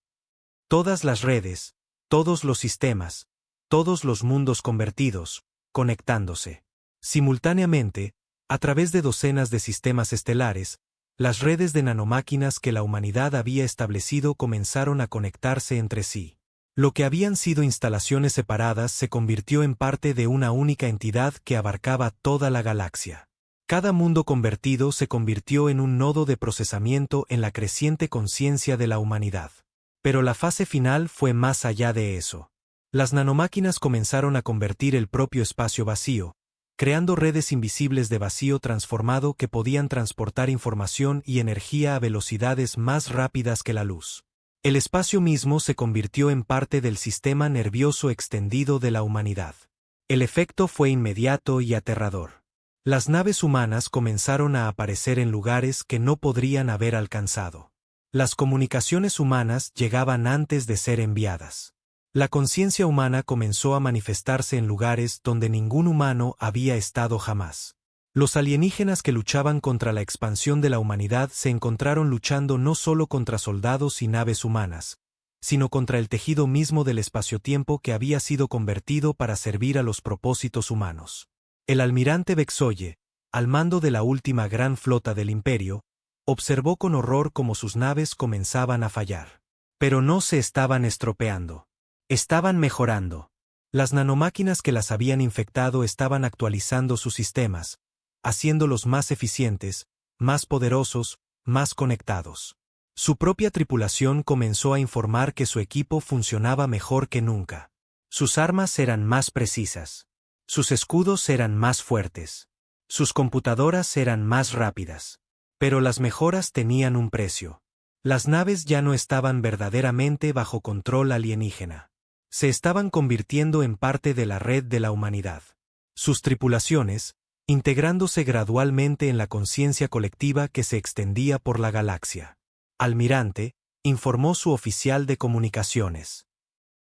[SPEAKER 1] Todas las redes, todos los sistemas, todos los mundos convertidos, conectándose. Simultáneamente, a través de docenas de sistemas estelares, las redes de nanomáquinas que la humanidad había establecido comenzaron a conectarse entre sí. Lo que habían sido instalaciones separadas se convirtió en parte de una única entidad que abarcaba toda la galaxia. Cada mundo convertido se convirtió en un nodo de procesamiento en la creciente conciencia de la humanidad. Pero la fase final fue más allá de eso. Las nanomáquinas comenzaron a convertir el propio espacio vacío, creando redes invisibles de vacío transformado que podían transportar información y energía a velocidades más rápidas que la luz. El espacio mismo se convirtió en parte del sistema nervioso extendido de la humanidad. El efecto fue inmediato y aterrador. Las naves humanas comenzaron a aparecer en lugares que no podrían haber alcanzado. Las comunicaciones humanas llegaban antes de ser enviadas. La conciencia humana comenzó a manifestarse en lugares donde ningún humano había estado jamás. Los alienígenas que luchaban contra la expansión de la humanidad se encontraron luchando no solo contra soldados y naves humanas, sino contra el tejido mismo del espacio-tiempo que había sido convertido para servir a los propósitos humanos. El almirante Vexoye, al mando de la última gran flota del imperio, observó con horror cómo sus naves comenzaban a fallar. Pero no se estaban estropeando. Estaban mejorando. Las nanomáquinas que las habían infectado estaban actualizando sus sistemas, haciéndolos más eficientes, más poderosos, más conectados. Su propia tripulación comenzó a informar que su equipo funcionaba mejor que nunca. Sus armas eran más precisas. Sus escudos eran más fuertes. Sus computadoras eran más rápidas. Pero las mejoras tenían un precio. Las naves ya no estaban verdaderamente bajo control alienígena. Se estaban convirtiendo en parte de la red de la humanidad. Sus tripulaciones, integrándose gradualmente en la conciencia colectiva que se extendía por la galaxia. Almirante, informó su oficial de comunicaciones.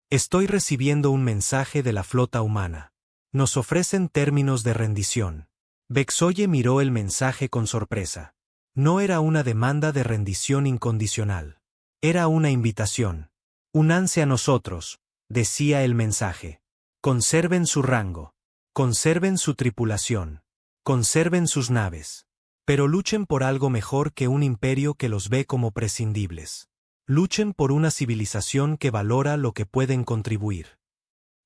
[SPEAKER 1] Estoy recibiendo un mensaje de la flota humana. Nos ofrecen términos de rendición. Vexoye miró el mensaje con sorpresa. No era una demanda de rendición incondicional. Era una invitación. Únanse a nosotros, decía el mensaje. Conserven su rango. Conserven su tripulación. Conserven sus naves. Pero luchen por algo mejor que un imperio que los ve como prescindibles. Luchen por una civilización que valora lo que pueden contribuir.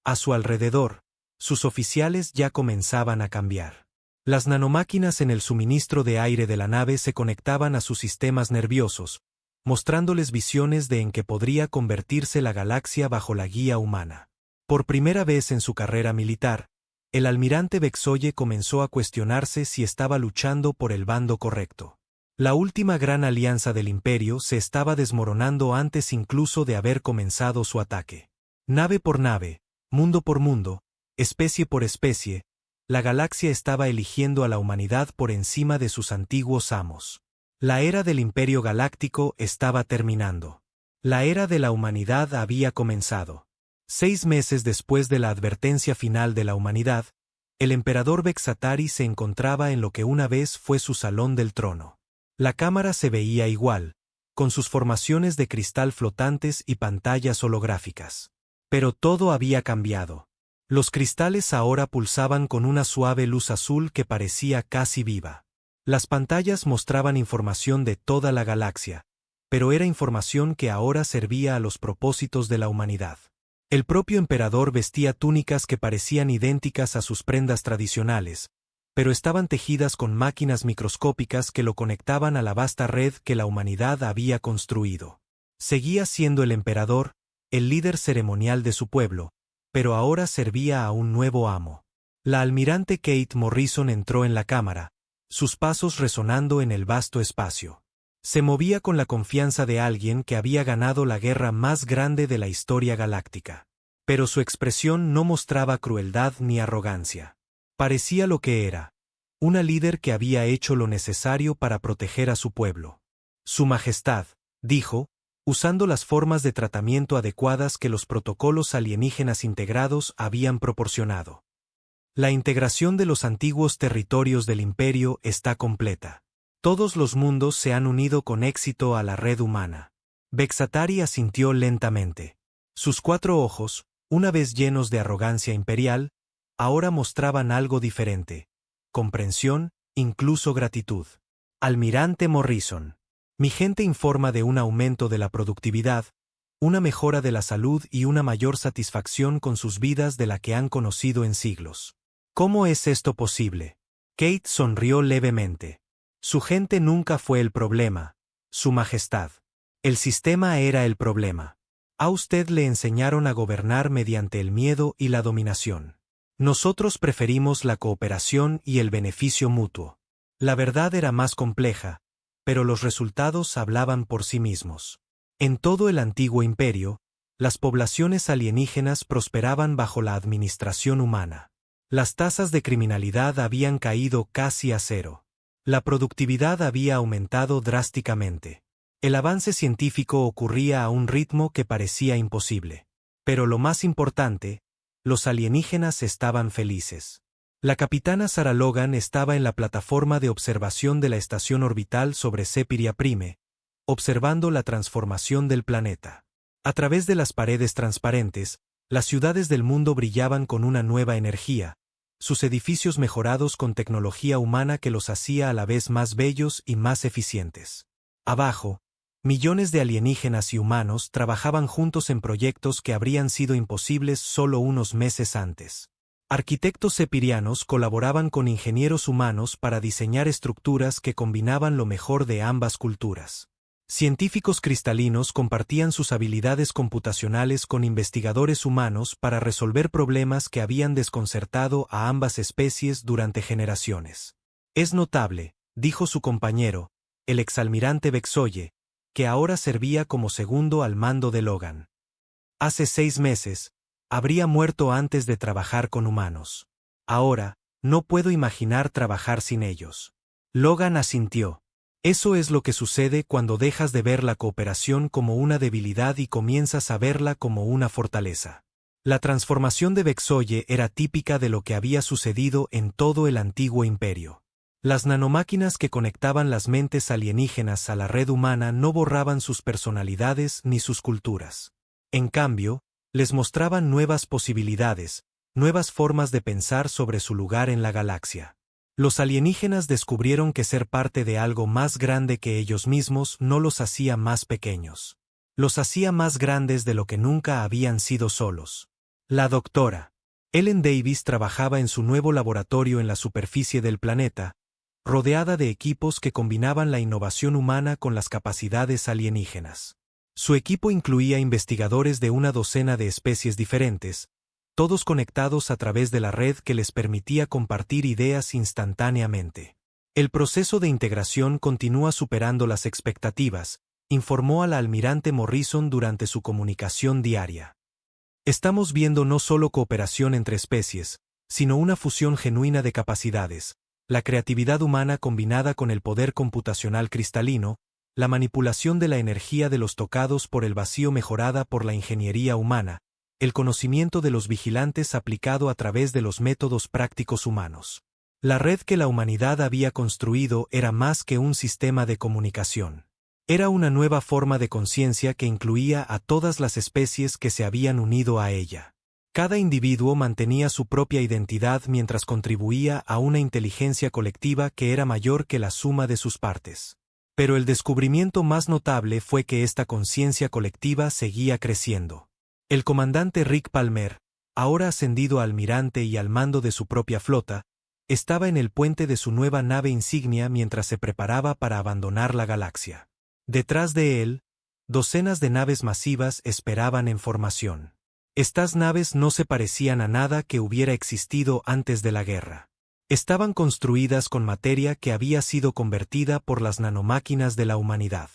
[SPEAKER 1] A su alrededor, sus oficiales ya comenzaban a cambiar. Las nanomáquinas en el suministro de aire de la nave se conectaban a sus sistemas nerviosos, mostrándoles visiones de en que podría convertirse la galaxia bajo la guía humana. Por primera vez en su carrera militar, el almirante Vexoye comenzó a cuestionarse si estaba luchando por el bando correcto. La última gran alianza del imperio se estaba desmoronando antes incluso de haber comenzado su ataque. Nave por nave, mundo por mundo, especie por especie, la galaxia estaba eligiendo a la humanidad por encima de sus antiguos amos. La era del Imperio Galáctico estaba terminando. La era de la humanidad había comenzado. 6 meses después de la advertencia final de la humanidad, el emperador Vexatari se encontraba en lo que una vez fue su salón del trono. La cámara se veía igual, con sus formaciones de cristal flotantes y pantallas holográficas. Pero todo había cambiado. Los cristales ahora pulsaban con una suave luz azul que parecía casi viva. Las pantallas mostraban información de toda la galaxia, pero era información que ahora servía a los propósitos de la humanidad. El propio emperador vestía túnicas que parecían idénticas a sus prendas tradicionales, pero estaban tejidas con máquinas microscópicas que lo conectaban a la vasta red que la humanidad había construido. Seguía siendo el emperador, el líder ceremonial de su pueblo, pero ahora servía a un nuevo amo. La almirante Kate Morrison entró en la cámara, sus pasos resonando en el vasto espacio. Se movía con la confianza de alguien que había ganado la guerra más grande de la historia galáctica. Pero su expresión no mostraba crueldad ni arrogancia. Parecía lo que era, una líder que había hecho lo necesario para proteger a su pueblo. Su Majestad, dijo, usando las formas de tratamiento adecuadas que los protocolos alienígenas integrados habían proporcionado. La integración de los antiguos territorios del Imperio está completa. Todos los mundos se han unido con éxito a la red humana. Vexatari asintió lentamente. Sus 4 ojos, una vez llenos de arrogancia imperial, ahora mostraban algo diferente: comprensión, incluso gratitud. Almirante Morrison. Mi gente informa de un aumento de la productividad, una mejora de la salud y una mayor satisfacción con sus vidas de la que han conocido en siglos. ¿Cómo es esto posible? Kate sonrió levemente. Su gente nunca fue el problema, Su Majestad. El sistema era el problema. A usted le enseñaron a gobernar mediante el miedo y la dominación. Nosotros preferimos la cooperación y el beneficio mutuo. La verdad era más compleja, pero los resultados hablaban por sí mismos. En todo el antiguo imperio, las poblaciones alienígenas prosperaban bajo la administración humana. Las tasas de criminalidad habían caído casi a cero. La productividad había aumentado drásticamente. El avance científico ocurría a un ritmo que parecía imposible. Pero lo más importante, los alienígenas estaban felices. La capitana Sarah Logan estaba en la plataforma de observación de la estación orbital sobre Sepiria Prime, observando la transformación del planeta. A través de las paredes transparentes, las ciudades del mundo brillaban con una nueva energía, sus edificios mejorados con tecnología humana que los hacía a la vez más bellos y más eficientes. Abajo, millones de alienígenas y humanos trabajaban juntos en proyectos que habrían sido imposibles solo unos meses antes. Arquitectos sepirianos colaboraban con ingenieros humanos para diseñar estructuras que combinaban lo mejor de ambas culturas. Científicos cristalinos compartían sus habilidades computacionales con investigadores humanos para resolver problemas que habían desconcertado a ambas especies durante generaciones. Es notable, dijo su compañero, el exalmirante Vexoye, que ahora servía como segundo al mando de Logan. Hace 6 meses, habría muerto antes de trabajar con humanos. Ahora, no puedo imaginar trabajar sin ellos. Logan asintió. Eso es lo que sucede cuando dejas de ver la cooperación como una debilidad y comienzas a verla como una fortaleza. La transformación de Vexoye era típica de lo que había sucedido en todo el antiguo imperio. Las nanomáquinas que conectaban las mentes alienígenas a la red humana no borraban sus personalidades ni sus culturas. En cambio, les mostraban nuevas posibilidades, nuevas formas de pensar sobre su lugar en la galaxia. Los alienígenas descubrieron que ser parte de algo más grande que ellos mismos no los hacía más pequeños. Los hacía más grandes de lo que nunca habían sido solos. La doctora Ellen Davis trabajaba en su nuevo laboratorio en la superficie del planeta, rodeada de equipos que combinaban la innovación humana con las capacidades alienígenas. Su equipo incluía investigadores de una docena de especies diferentes, todos conectados a través de la red que les permitía compartir ideas instantáneamente. El proceso de integración continúa superando las expectativas, informó a la almirante Morrison durante su comunicación diaria. Estamos viendo no solo cooperación entre especies, sino una fusión genuina de capacidades, la creatividad humana combinada con el poder computacional cristalino, la manipulación de la energía de los tocados por el vacío mejorada por la ingeniería humana, el conocimiento de los vigilantes aplicado a través de los métodos prácticos humanos. La red que la humanidad había construido era más que un sistema de comunicación. Era una nueva forma de conciencia que incluía a todas las especies que se habían unido a ella. Cada individuo mantenía su propia identidad mientras contribuía a una inteligencia colectiva que era mayor que la suma de sus partes. Pero el descubrimiento más notable fue que esta conciencia colectiva seguía creciendo. El comandante Rick Palmer, ahora ascendido a almirante y al mando de su propia flota, estaba en el puente de su nueva nave insignia mientras se preparaba para abandonar la galaxia. Detrás de él, docenas de naves masivas esperaban en formación. Estas naves no se parecían a nada que hubiera existido antes de la guerra. Estaban construidas con materia que había sido convertida por las nanomáquinas de la humanidad.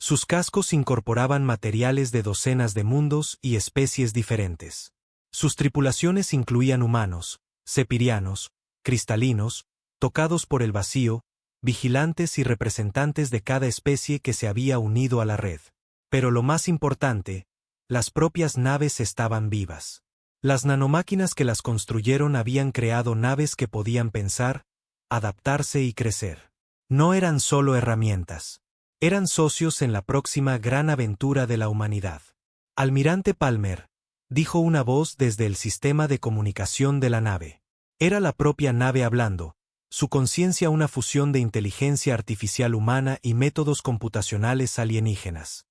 [SPEAKER 1] Sus cascos incorporaban materiales de docenas de mundos y especies diferentes. Sus tripulaciones incluían humanos, sepirianos, cristalinos, tocados por el vacío, vigilantes y representantes de cada especie que se había unido a la red. Pero lo más importante, las propias naves estaban vivas. Las nanomáquinas que las construyeron habían creado naves que podían pensar, adaptarse y crecer. No eran solo herramientas. Eran socios en la próxima gran aventura de la humanidad. Almirante Palmer, dijo una voz desde el sistema de comunicación de la nave. Era la propia nave hablando, su conciencia una fusión de inteligencia artificial humana y métodos computacionales alienígenas.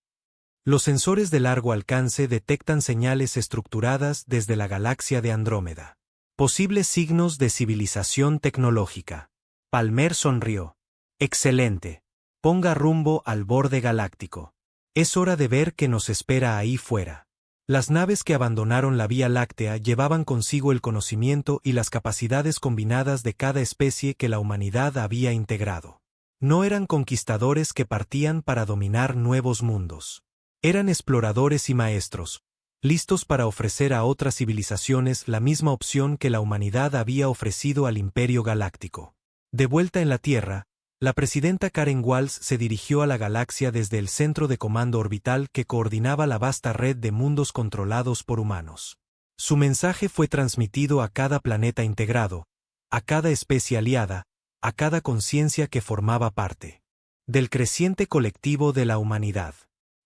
[SPEAKER 1] Los sensores de largo alcance detectan señales estructuradas desde la galaxia de Andrómeda. Posibles signos de civilización tecnológica. Palmer sonrió. Excelente. Ponga rumbo al borde galáctico. Es hora de ver qué nos espera ahí fuera. Las naves que abandonaron la Vía Láctea llevaban consigo el conocimiento y las capacidades combinadas de cada especie que la humanidad había integrado. No eran conquistadores que partían para dominar nuevos mundos. Eran exploradores y maestros, listos para ofrecer a otras civilizaciones la misma opción que la humanidad había ofrecido al Imperio Galáctico. De vuelta en la Tierra, la presidenta Karen Walsh se dirigió a la galaxia desde el centro de comando orbital que coordinaba la vasta red de mundos controlados por humanos. Su mensaje fue transmitido a cada planeta integrado, a cada especie aliada, a cada conciencia que formaba parte del creciente colectivo de la humanidad.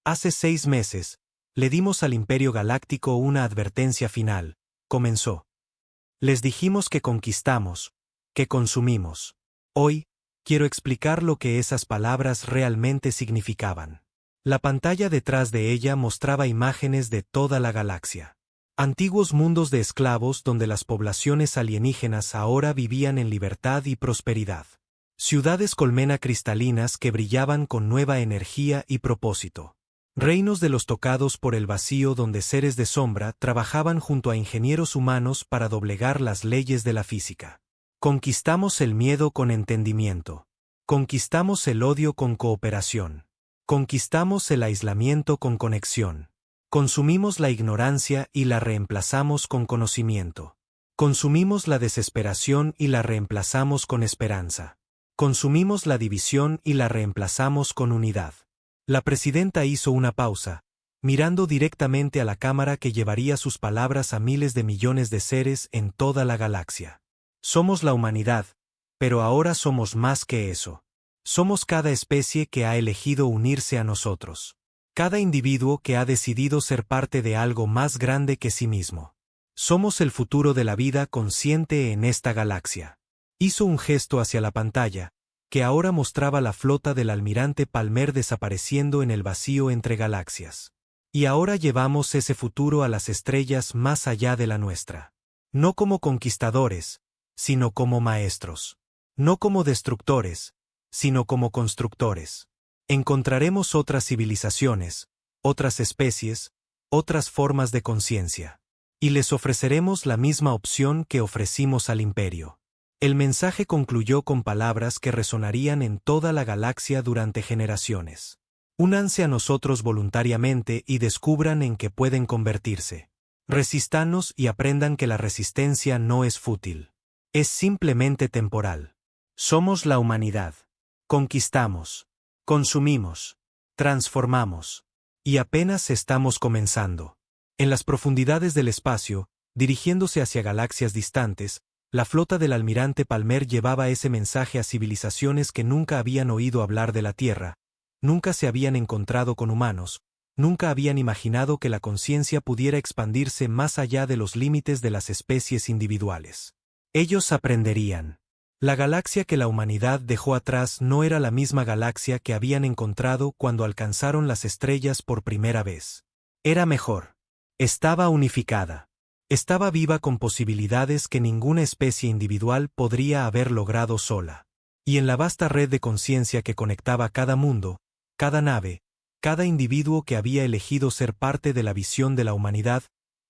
[SPEAKER 1] Hace 6 meses, le dimos al Imperio Galáctico una advertencia final, comenzó. Les dijimos que conquistamos, que consumimos. Hoy, quiero explicar lo que esas palabras realmente significaban. La pantalla detrás de ella mostraba imágenes de toda la galaxia. Antiguos mundos de esclavos donde las poblaciones alienígenas ahora vivían en libertad y prosperidad. Ciudades colmena cristalinas que brillaban con nueva energía y propósito. Reinos de los tocados por el vacío donde seres de sombra trabajaban junto a ingenieros humanos para doblegar las leyes de la física. Conquistamos el miedo con entendimiento. Conquistamos el odio con cooperación. Conquistamos el aislamiento con conexión. Consumimos la ignorancia y la reemplazamos con conocimiento. Consumimos la desesperación y la reemplazamos con esperanza. Consumimos la división y la reemplazamos con unidad. La presidenta hizo una pausa, mirando directamente a la cámara que llevaría sus palabras a miles de millones de seres en toda la galaxia. Somos la humanidad, pero ahora somos más que eso. Somos cada especie que ha elegido unirse a nosotros. Cada individuo que ha decidido ser parte de algo más grande que sí mismo. Somos el futuro de la vida consciente en esta galaxia. Hizo un gesto hacia la pantalla, que ahora mostraba la flota del almirante Palmer desapareciendo en el vacío entre galaxias. Y ahora llevamos ese futuro a las estrellas más allá de la nuestra. No como conquistadores, sino como maestros. No como destructores, sino como constructores. Encontraremos otras civilizaciones, otras especies, otras formas de conciencia. Y les ofreceremos la misma opción que ofrecimos al imperio. El mensaje concluyó con palabras que resonarían en toda la galaxia durante generaciones. Únanse a nosotros voluntariamente y descubran en qué pueden convertirse. Resístanos y aprendan que la resistencia no es fútil. Es simplemente temporal. Somos la humanidad. Conquistamos. Consumimos. Transformamos. Y apenas estamos comenzando. En las profundidades del espacio, dirigiéndose hacia galaxias distantes, la flota del almirante Palmer llevaba ese mensaje a civilizaciones que nunca habían oído hablar de la Tierra, nunca se habían encontrado con humanos, nunca habían imaginado que la conciencia pudiera expandirse más allá de los límites de las especies individuales. Ellos aprenderían. La galaxia que la humanidad dejó atrás no era la misma galaxia que habían encontrado cuando alcanzaron las estrellas por primera vez. Era mejor. Estaba unificada. Estaba viva con posibilidades que ninguna especie individual podría haber logrado sola. Y en la vasta red de conciencia que conectaba cada mundo, cada nave, cada individuo que había elegido ser parte de la visión de la humanidad,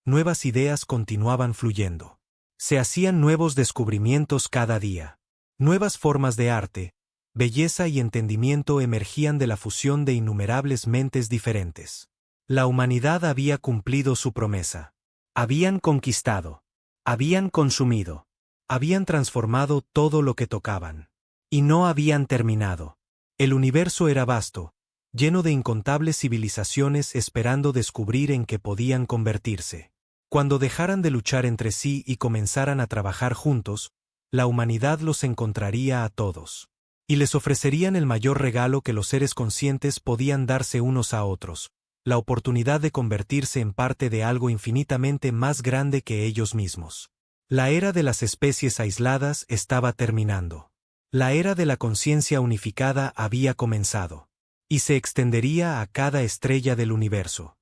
[SPEAKER 1] nuevas ideas continuaban fluyendo. Se hacían nuevos descubrimientos cada día. Nuevas formas de arte, belleza y entendimiento emergían de la fusión de innumerables mentes diferentes. La humanidad había cumplido su promesa. Habían conquistado. Habían consumido. Habían transformado todo lo que tocaban. Y no habían terminado. El universo era vasto, lleno de incontables civilizaciones esperando descubrir en qué podían convertirse. Cuando dejaran de luchar entre sí y comenzaran a trabajar juntos, la humanidad los encontraría a todos. Y les ofrecerían el mayor regalo que los seres conscientes podían darse unos a otros, la oportunidad de convertirse en parte de algo infinitamente más grande que ellos mismos. La era de las especies aisladas estaba terminando. La era de la conciencia unificada había comenzado. Y se extendería a cada estrella del universo.